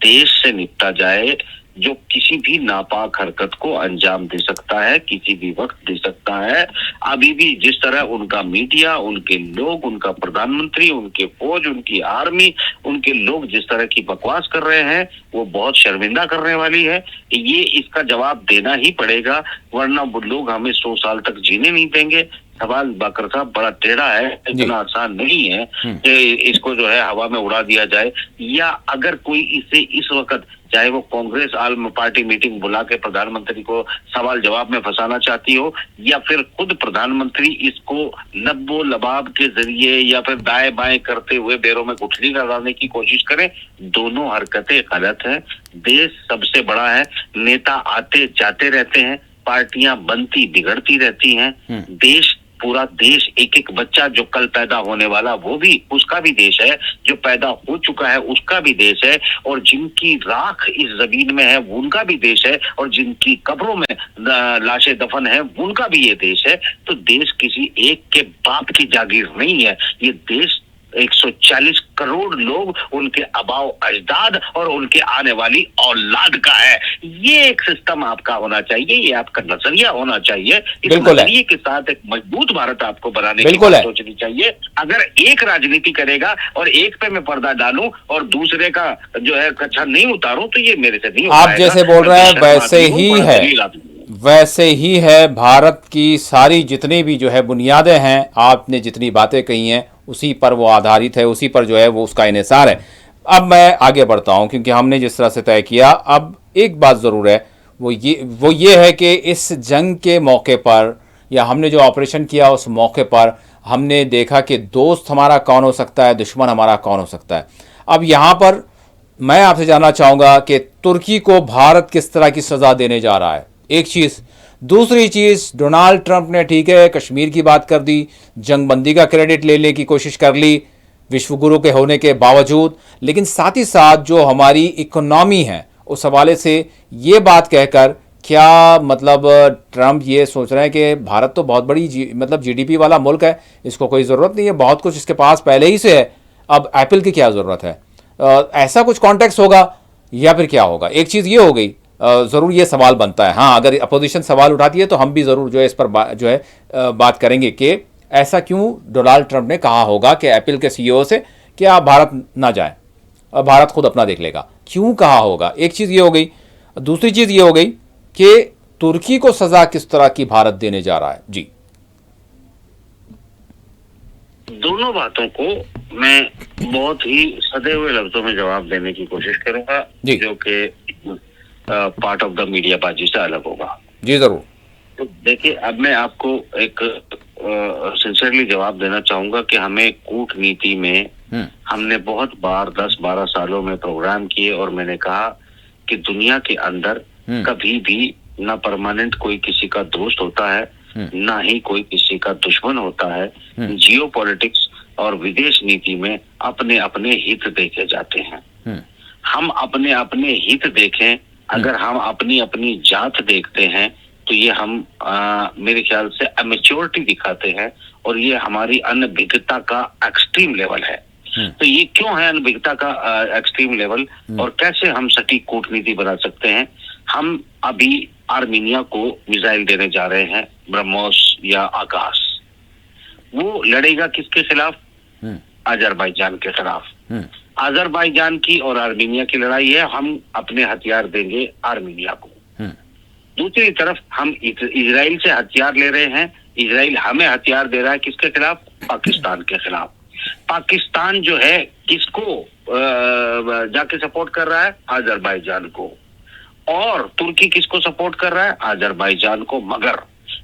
देश से निपटा जाए जो किसी भी नापाक हरकत को अंजाम दे सकता है, किसी भी वक्त दे सकता है। अभी भी जिस तरह उनका मीडिया, उनके लोग, उनका प्रधानमंत्री, उनके फौज, उनकी आर्मी, उनके लोग जिस तरह की बकवास कर रहे हैं वो बहुत शर्मिंदा करने वाली है। ये इसका जवाब देना ही पड़ेगा, वरना वो लोग हमें 100 साल तक जीने नहीं देंगे। सवाल बाकर साहब बड़ा टेढ़ा है, इतना आसान नहीं है कि इसको जो है हवा में उड़ा दिया जाए। या अगर कोई इसे इस वक्त, चाहे वो कांग्रेस आल पार्टी मीटिंग बुला के प्रधानमंत्री को सवाल जवाब में फंसाना चाहती हो, या फिर खुद प्रधानमंत्री इसको लब्बो लबाब के जरिए या फिर दाएं बाएं करते हुए पैरों में गुठली लगाने की कोशिश करें, दोनों हरकतें गलत है। देश सबसे बड़ा है, नेता आते जाते रहते हैं, पार्टियां बनती बिगड़ती रहती हैं। देश, पूरा देश, एक एक बच्चा जो कल पैदा होने वाला वो भी उसका भी देश है, जो पैदा हो चुका है उसका भी देश है, और जिनकी राख इस जमीन में है उनका भी देश है, और जिनकी कब्रों में लाशें दफन है उनका भी ये देश है। तो देश किसी एक के बाप की जागीर नहीं है, ये देश 140 करोड़ लोग, उनके आबाओ अजदाद और उनके आने वाली औलाद का है। ये एक सिस्टम आपका होना चाहिए, ये आपका नजरिया होना चाहिए। इस नजरिए के साथ एक मजबूत भारत आपको बनाने की बात सोचनी चाहिए। अगर एक राजनीति करेगा और एक पे मैं पर्दा डालूं और दूसरे का जो है कच्छा नहीं उतारूं, तो ये मेरे से नहीं हो पाएगा। आप जैसे बोल रहे हैं वैसे ही है, वैसे ही है। भारत की सारी जितनी भी जो है बुनियादें हैं, आपने जितनी बातें कही हैं उसी पर वो आधारित है, उसी पर जो है वो उसका इन्हिसार है। अब मैं आगे बढ़ता हूं क्योंकि हमने जिस तरह से तय किया, अब एक बात ज़रूर है, वो ये है कि इस जंग के मौके पर या हमने जो ऑपरेशन किया उस मौके पर हमने देखा कि दोस्त हमारा कौन हो सकता है, दुश्मन हमारा कौन हो सकता है। अब यहाँ पर मैं आपसे जानना चाहूँगा कि तुर्की को भारत किस तरह की सज़ा देने जा रहा है, एक चीज़। दूसरी चीज़, डोनाल्ड ट्रंप ने ठीक है कश्मीर की बात कर दी, जंगबंदी का क्रेडिट लेने की कोशिश कर ली विश्वगुरु के होने के बावजूद, लेकिन साथ ही साथ जो हमारी इकोनॉमी है उस हवाले से ये बात कहकर क्या मतलब ट्रंप ये सोच रहे हैं कि भारत तो बहुत बड़ी मतलब जीडीपी वाला मुल्क है, इसको कोई ज़रूरत नहीं है, बहुत कुछ इसके पास पहले ही से है, अब एप्पल की क्या ज़रूरत है? ऐसा कुछ कॉन्टेक्स्ट होगा या फिर क्या होगा? एक चीज़ ये हो गई, ज़रूर ये सवाल बनता है। हाँ, अगर अपोजिशन सवाल उठाती है तो हम भी ज़रूर जो है इस पर जो है बात करेंगे कि ऐसा क्यों डोनाल्ड ट्रंप ने कहा होगा कि एप्पल के सीईओ से कि आप भारत ना जाएं, भारत खुद अपना देख लेगा, क्यों कहा होगा? एक चीज़ ये हो गई। दूसरी चीज़ ये हो गई कि तुर्की को सज़ा किस तरह की भारत देने जा रहा है। जी, दोनों बातों को मैं बहुत ही सदे हुए लफ्जों में जवाब देने की कोशिश करूंगा, जो कि पार्ट ऑफ द मीडिया बाजी से अलग होगा। जी जरूर। तो देखिए, अब मैं आपको एक सिंसियरली जवाब देना चाहूंगा कि हमें कूटनीति में हमने बहुत बार 10-12 सालों में प्रोग्राम किए और मैंने कहा कि दुनिया के अंदर कभी भी ना परमानेंट कोई किसी का दोस्त होता है, ना ही कोई किसी का दुश्मन होता है। जियो पॉलिटिक्स और विदेश नीति में अपने अपने हित देखे जाते हैं। हम अपने अपने हित देखें, अगर हम अपनी अपनी जात देखते हैं तो ये हम मेरे ख्याल से अमेच्योरिटी दिखाते हैं और ये हमारी अनभिज्ञता का एक्सट्रीम लेवल है। तो ये क्यों है अनभिज्ञता का एक्सट्रीम लेवल, और कैसे हम सटीक कूटनीति बना सकते हैं। हम अभी आर्मीनिया को मिसाइल देने जा रहे हैं, ब्रह्मोस या आकाश। वो लड़ेगा किसके खिलाफ? अजरबैजान के खिलाफ। अजरबैजान की और आर्मीनिया की लड़ाई है, हम अपने हथियार देंगे आर्मीनिया को। दूसरी तरफ हम इजराइल से हथियार ले रहे हैं, इजराइल हमें हथियार दे रहा है किसके खिलाफ? पाकिस्तान के खिलाफ। पाकिस्तान जो है किसको जाके सपोर्ट कर रहा है? अजरबैजान को। और तुर्की किसको सपोर्ट कर रहा है? अजरबैजान को। मगर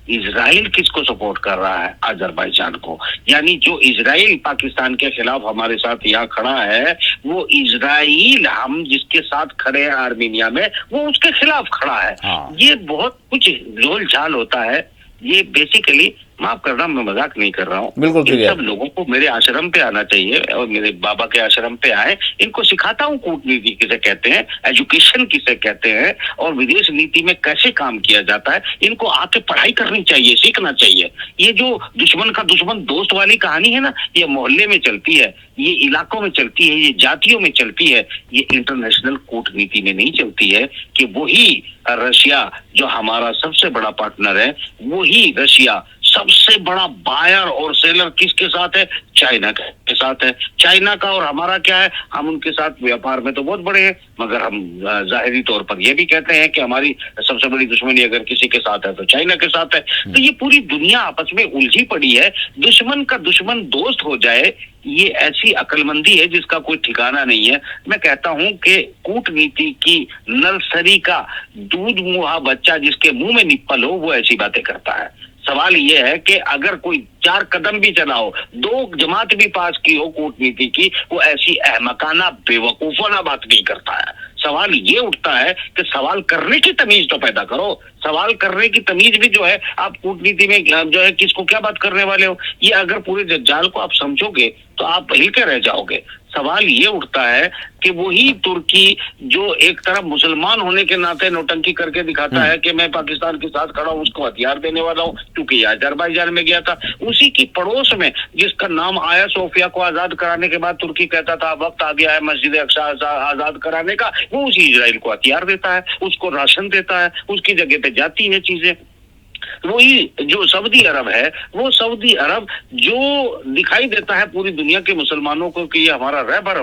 इजराइल किसको सपोर्ट कर रहा है? अजरबैजान को। यानी जो इजराइल पाकिस्तान के खिलाफ हमारे साथ यहाँ खड़ा है, वो इजराइल हम जिसके साथ खड़े हैं आर्मीनिया में, वो उसके खिलाफ खड़ा है। ये बहुत कुछ झोल झाल होता है। ये बेसिकली, माफ करना, मैं मजाक नहीं कर रहा हूँ, बिल्कुल इन सब लोगों को मेरे आश्रम पे आना चाहिए और मेरे बाबा के आश्रम पे आए। इनको सिखाता हूँ कूटनीति किसे कहते हैं, एजुकेशन किसे कहते हैं, और विदेश नीति में कैसे काम किया जाता है। इनको आके पढ़ाई करनी चाहिए, सीखना चाहिए। ये जो दुश्मन का दुश्मन दोस्त वाली कहानी है ना, ये मोहल्ले में चलती है, ये इलाकों में चलती है, ये जातियों में चलती है, ये इंटरनेशनल कूटनीति में नहीं चलती है। कि वही रशिया जो हमारा सबसे बड़ा पार्टनर है, वही रशिया सबसे बड़ा बायर और सेलर किसके साथ है? चाइना के साथ है। चाइना का और हमारा क्या है? हम उनके साथ व्यापार में तो बहुत बड़े हैं, मगर हम जाहिरी तौर पर ये भी कहते हैं कि हमारी सबसे बड़ी दुश्मनी अगर किसी के साथ है तो चाइना के साथ है। तो ये पूरी दुनिया आपस में उलझी पड़ी है। दुश्मन का दुश्मन दोस्त हो जाए, ये ऐसी अक्लमंदी है जिसका कोई ठिकाना नहीं है। मैं कहता हूं कि कूटनीति की नर्सरी का दूध मुहा बच्चा जिसके मुंह में निप्पल हो, वो ऐसी बातें करता है। सवाल यह है कि अगर कोई 4 कदम भी चला हो, 2 जमात भी पास की हो कूटनीति की, वो ऐसी अहमकाना बेवकूफाना बात नहीं करता है। सवाल ये उठता है कि सवाल करने की तमीज तो पैदा करो। सवाल करने की तमीज भी जो है, आप कूटनीति में जो है किसको क्या बात करने वाले हो, ये अगर पूरे जाल को आप समझोगे तो आप हिल के रह जाओगे। सवाल ये उठता है कि वही तुर्की जो एक तरफ मुसलमान होने के नाते नौटंकी करके दिखाता है कि मैं पाकिस्तान के साथ खड़ा हूँ, उसको हथियार देने वाला हूँ, क्योंकि ये अजरबैजान में गया था, उसी की पड़ोस में जिसका नाम आया सोफिया को आजाद कराने के बाद तुर्की कहता था वक्त आ गया है मस्जिद अक्सा आजाद कराने का, वो उसी इजराइल को हथियार देता है, उसको राशन देता है, उसकी जगह पे जाती है चीजें। वही जो सऊदी अरब है, वो सऊदी अरब जो दिखाई देता है पूरी दुनिया के मुसलमानों को कि ये हमारा रहबर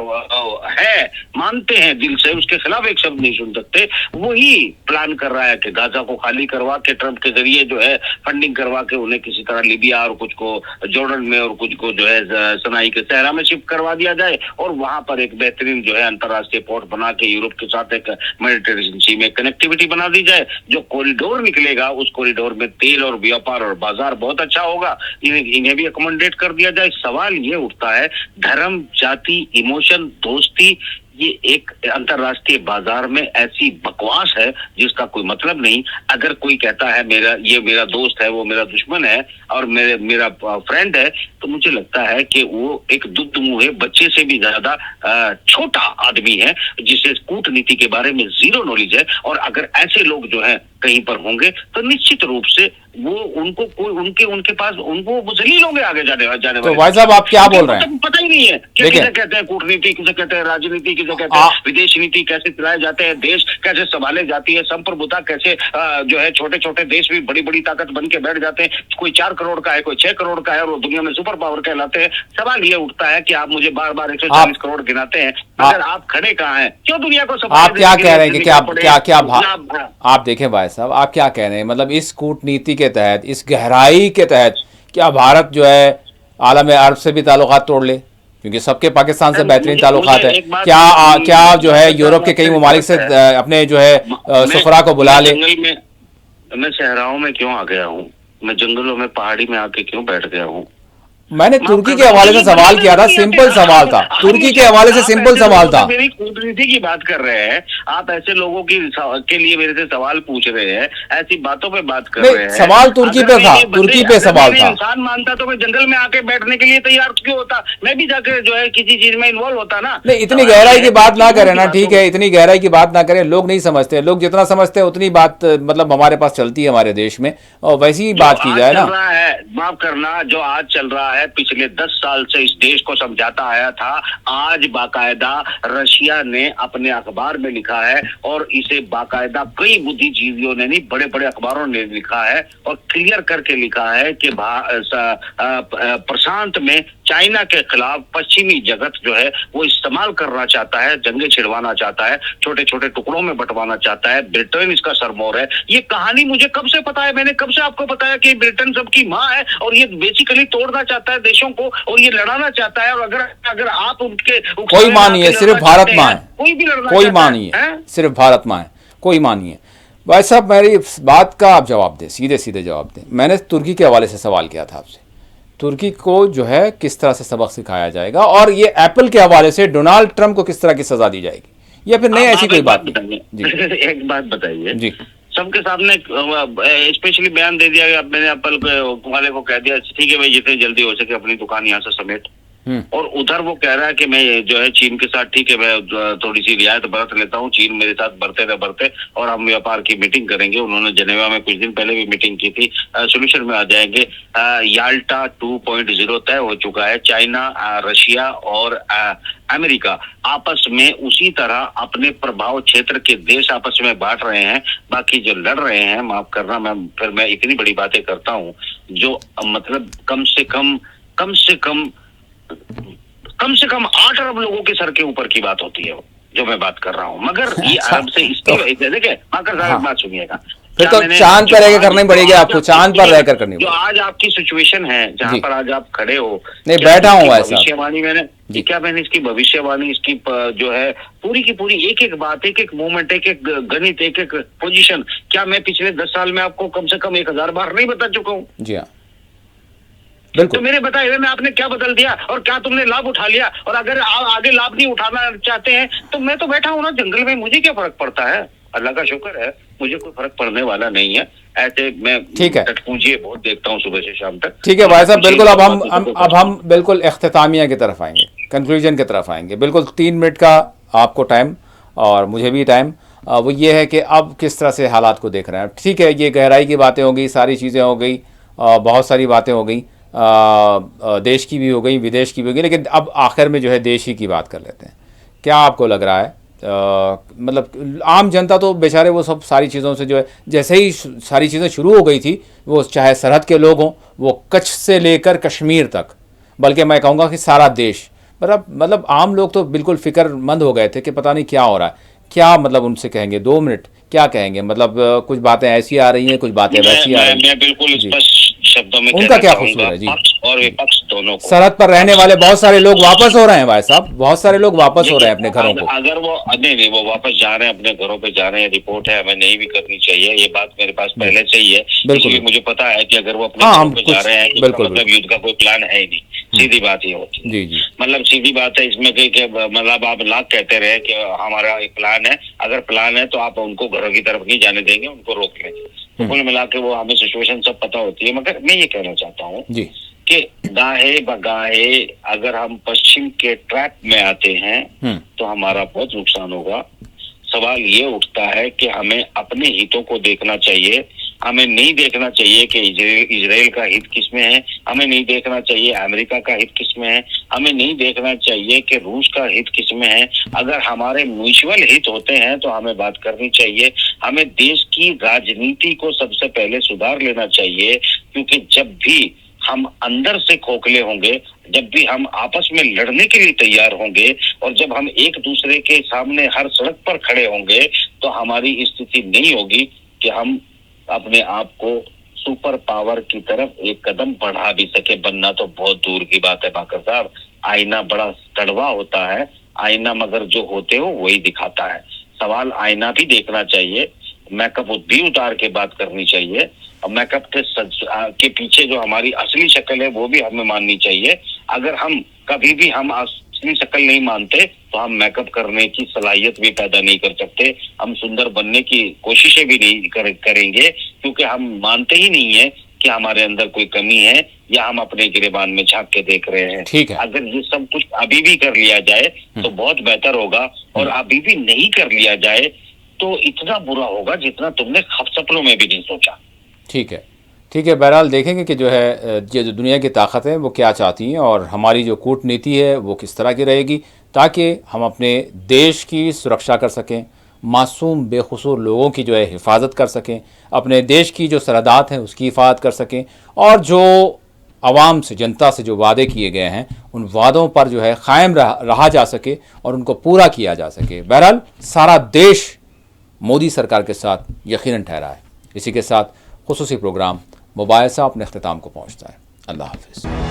है, मानते हैं दिल से, उसके खिलाफ एक शब्द नहीं सुन सकते, वही प्लान कर रहा है कि गाजा को खाली करवा के ट्रंप के जरिए जो है फंडिंग करवा के उन्हें किसी तरह लीबिया और कुछ को जॉर्डन में और कुछ को जो है सनाई के सहरा में शिफ्ट करवा दिया जाए, और वहां पर एक बेहतरीन जो है अंतरराष्ट्रीय पोर्ट बना के यूरोप के साथ एक मेडिटेरेनियन सी में कनेक्टिविटी बना दी जाए। जो कॉरिडोर निकलेगा, उस कॉरिडोर में तेल और व्यापार और बाजार बहुत अच्छा होगा, इन्हें भी अकोमोडेट कर दिया जाए। सवाल ये उठता है, धर्म, जाति, इमोशन, दोस्ती, ये एक अंतरराष्ट्रीय बाजार में ऐसी बकवास है जिसका कोई मतलब नहीं। अगर कोई कहता है ये मेरा दोस्त है, वो मेरा दुश्मन है और मेरा फ्रेंड है, तो मुझे लगता है कि वो एक दुध मुंहे बच्चे से भी ज्यादा छोटा आदमी है जिसे कूटनीति के बारे में जीरो नॉलेज है। और अगर ऐसे लोग जो है कहीं पर होंगे तो निश्चित रूप से वो उनको कोई उनके पास उनको जलील होंगे आगे जाने तो भाई साहब आप क्या बोल रहे हैं? पता ही नहीं है कि किसे कहते हैं कूटनीति, किसे कहते हैं राजनीति, किसे कहते हैं विदेश नीति, कैसे चलाए जाते हैं देश, कैसे संभाले जाती है संप्रभुता, कैसे जो है छोटे छोटे देश भी बड़ी बड़ी ताकत बन के बैठ जाते हैं। कोई 4 करोड़ का है, कोई 6 करोड़ का है, और वो दुनिया में सुपर पावर कहलाते हैं। सवाल ये उठता है कि आप मुझे बार बार 140 करोड़ गिनाते हैं, अगर आप खड़े कहाँ हैं? क्यों दुनिया को आप क्या कह रहे हैं कि आप देखें भाई साहब, आप क्या कह रहे हैं, मतलब इस कूटनीति के तहत, इस गहराई के तहत क्या भारत जो है आलम अरब से भी ताल्लुकात तोड़ ले, क्योंकि सबके पाकिस्तान से बेहतरीन ताल्लुकात है? क्या जो है यूरोप के कई ममालिक से अपने जो है सफरा को बुला ले? मैं सहराओं में क्यों आ गया हूँ? मैं जंगलों में पहाड़ी में आके क्यों बैठ गया हूँ? मैंने तुर्की के हवाले से सवाल किया था, सिंपल सवाल था, तुर्की के हवाले से सिंपल सवाल था। मेरी कूटनीति की बात कर रहे हैं आप, ऐसे लोगों के लिए मेरे से सवाल पूछ रहे हैं, ऐसी बातों पे बात कर रहे हैं। सवाल तुर्की पे था, तुर्की पे सवाल था। इंसान मानता तो मैं जंगल में आके बैठने के लिए तैयार क्यों होता? मैं भी जाकर जो है किसी चीज में इन्वॉल्व होता ना। नहीं, इतनी गहराई की बात ना करें ना, ठीक है, इतनी गहराई की बात ना करें, लोग नहीं समझते। लोग जितना समझते हैं उतनी बात मतलब हमारे पास चलती है हमारे देश में, और वैसी ही बात की जाए ना। माफ करना, जो आज चल रहा है है, पिछले 10 साल से इस देश को समझाता आया था। आज बाकायदा रशिया ने अपने अखबार में लिखा है, और इसे बाकायदा कई बुद्धिजीवियों ने नहीं, बड़े बड़े अखबारों ने लिखा है और क्लियर करके लिखा है कि प्रशांत में चाइना के खिलाफ पश्चिमी जगत जो है वो इस्तेमाल करना चाहता है, जंगे छिड़वाना चाहता है, छोटे छोटे टुकड़ों में बंटवाना चाहता है। ब्रिटेन इसका सरमौर है। ये कहानी मुझे कब से पता है, मैंने कब से आपको बताया कि ब्रिटेन सबकी माँ है और ये बेसिकली तोड़ना चाहता है देशों को, और ये लड़ाना चाहता है। और अगर आप उनके कोई माँ नहीं है, सिर्फ भारत माँ है। कोई भी लड़ना, कोई माँ नहीं है, सिर्फ भारत माँ है, कोई माँ नहीं है। भाई साहब, मेरी बात का आप जवाब दें, सीधे सीधे जवाब दें। मैंने तुर्की के हवाले से सवाल किया था आपसे, तुर्की को जो है किस तरह से सबक सिखाया जाएगा, और ये एप्पल के हवाले से डोनाल्ड ट्रंप को किस तरह की सजा दी जाएगी, या फिर नहीं ऐसी कोई बात नहीं? एक बात बताइए जी। सबके सामने स्पेशली बयान दे दिया, मैंने एप्पल वाले को कह दिया ठीक है भाई जितनी जल्दी हो सके अपनी दुकान यहाँ से समेट, और उधर वो कह रहा है कि मैं जो है चीन के साथ ठीक है मैं थोड़ी सी रियायत बरत लेता हूँ, चीन मेरे साथ बढ़ते और हम व्यापार की मीटिंग करेंगे। उन्होंने जेनेवा में कुछ दिन पहले भी मीटिंग की थी, सोल्यूशन में आ जाएंगे। याल्टा 2.0 तय हो चुका है। चाइना, रशिया और अमेरिका आपस में उसी तरह अपने प्रभाव क्षेत्र के देश आपस में बांट रहे हैं। बाकी जो लड़ रहे हैं, माफ करना मैं इतनी बड़ी बातें करता हूँ जो मतलब कम से कम 8 अरब लोगों के सर के ऊपर की बात होती है जो मैं बात कर रहा हूँ। मगर ये अरब से इसकी देखिए माकर साहब बात सुनिएगा, फिर तो चांद पर रहकर करनी पड़ेगी आपको, चांद पर रहकर करनी पड़ेगी। जो आज आपकी सिचुएशन है जहाँ पर आज आप खड़े हो, नहीं बैठा हूँ ऐसा भविष्यवाणी मैंने इसकी भविष्यवाणी, इसकी जो है पूरी की पूरी एक एक बात, एक एक मोमेंट, एक एक गणित, एक एक पोजीशन, क्या मैं पिछले 10 साल में आपको कम से कम 1000 बार नहीं बता चुका हूँ? जी हाँ, बिल्कुल। तो मेरे बताए हुए में आपने क्या बदल दिया और क्या तुमने लाभ उठा लिया? और अगर आगे लाभ नहीं उठाना चाहते हैं तो मैं तो बैठा हूं ना जंगल में, मुझे क्या फर्क पड़ता है? अल्लाह का शुक्र है मुझे कोई फर्क पड़ने वाला नहीं है। ऐसे मैं ठीक है टटपूंजिए बहुत देखता हूँ सुबह से शाम तक। ठीक है भाई साहब, बिल्कुल। अब हम बिल्कुल इख्तितामिया की तरफ आएंगे, कंक्लूजन की तरफ आएंगे। बिल्कुल 3 मिनट का आपको टाइम और मुझे भी टाइम। वो ये है कि अब किस तरह से हालात को देख रहे हैं। ठीक है, ये गहराई की बातें हो गई, सारी चीज़ें हो गई, बहुत सारी बातें हो गई, देश की भी हो गई, विदेश की भी हो गई, लेकिन अब आखिर में जो है देश ही की बात कर लेते हैं। क्या आपको लग रहा है, मतलब आम जनता तो बेचारे वो सब सारी चीज़ों से जो है, जैसे ही सारी चीज़ें शुरू हो गई थी, वो चाहे सरहद के लोग हों, वो कच्छ से लेकर कश्मीर तक, बल्कि मैं कहूँगा कि सारा देश, मतलब आम लोग तो बिल्कुल फ़िक्रमंद हो गए थे कि पता नहीं क्या हो रहा है। क्या मतलब उनसे कहेंगे 2 मिनट, क्या कहेंगे? मतलब कुछ बातें ऐसी आ रही हैं, कुछ बातें वैसी आ रही हैं। मैं बिल्कुल स्पष्ट शब्दों में उनका क्या कसूर है? जी, पक्ष और विपक्ष दोनों को। सरहद पर रहने वाले बहुत सारे लोग वापस हो रहे हैं भाई साहब, बहुत सारे लोग वापस हो रहे हैं अपने घरों को। अगर वो नहीं वो वापस जा रहे हैं, अपने घरों पे जा रहे हैं, रिपोर्ट है, हमें नहीं भी करनी चाहिए, ये बात मेरे पास पहले से ही है। इसलिए मुझे पता है कि अगर वो अपने घरों पे जा रहे हैं तो मतलब युद्ध का कोई प्लान है ही नहीं। सीधी बात ये होती है। जी। मतलब सीधी बात है इसमें कि मतलब आप लाख कहते रहे कि हमारा एक प्लान है, अगर प्लान है तो आप उनको घरों की तरफ नहीं जाने देंगे, उनको रोक लेंगे। तो कुल मिला के वो हमें सिचुएशन सब पता होती है। मगर मैं ये कहना चाहता हूँ कि गाहे बगाहे अगर हम पश्चिम के ट्रैप में आते हैं तो हमारा बहुत नुकसान होगा। सवाल ये उठता है कि हमें अपने हितों को देखना चाहिए। हमें नहीं देखना चाहिए कि इजराइल का हित किसमें है, हमें नहीं देखना चाहिए अमेरिका का हित किसमें है, हमें नहीं देखना चाहिए कि रूस का हित किसमें है। अगर हमारे म्यूचुअल हित होते हैं तो हमें बात करनी चाहिए। हमें देश की राजनीति को सबसे पहले सुधार लेना चाहिए, क्योंकि जब भी हम अंदर से खोखले होंगे, जब भी हम आपस में लड़ने के लिए तैयार होंगे और जब हम एक दूसरे के सामने हर सड़क पर खड़े होंगे तो हमारी स्थिति नहीं होगी कि हम अपने आप को सुपर पावर की तरफ एक कदम बढ़ा भी सके। बनना तो बहुत दूर की बात है बाकर साहब। आईना बड़ा कड़वा होता है, आईना मगर जो होते हो वही दिखाता है। सवाल आईना भी देखना चाहिए, मेकअप भी उतार के बात करनी चाहिए, और मेकअप के पीछे जो हमारी असली शक्ल है वो भी हमें माननी चाहिए। अगर हम कभी भी हम असली शक्ल नहीं मानते तो हम मेकअप करने की सलाहियत भी पैदा नहीं कर सकते, हम सुंदर बनने की कोशिशें भी नहीं करेंगे, क्योंकि हम मानते ही नहीं है कि हमारे अंदर कोई कमी है या हम अपने गिरेबान में झांक के देख रहे हैं। ठीक है। अगर ये सब कुछ अभी भी कर लिया जाए तो बहुत बेहतर होगा, और अभी भी नहीं कर लिया जाए तो इतना बुरा होगा जितना तुमने सपनों में भी नहीं सोचा। ठीक है, ठीक है, बहरहाल देखेंगे कि जो है ये जो दुनिया की ताकत है वो क्या चाहती हैं और हमारी जो कूटनीति है वो किस तरह की रहेगी, ताकि हम अपने देश की सुरक्षा कर सकें, मासूम बेकसूर लोगों की जो है हिफाजत कर सकें, अपने देश की जो सरहदात हैं उसकी हिफाजत कर सकें, और जो आवाम से, जनता से जो वादे किए गए हैं उन वादों पर जो है कायम रहा जा सके और उनको पूरा किया जा सके। बहरहाल सारा देश मोदी सरकार के साथ यकीनन ठहरा है। इसी के साथ खुसूसी प्रोग्राम मुबाहिसा अपने अख्तिताम को पहुँचता है। अल्लाह हाफिज़।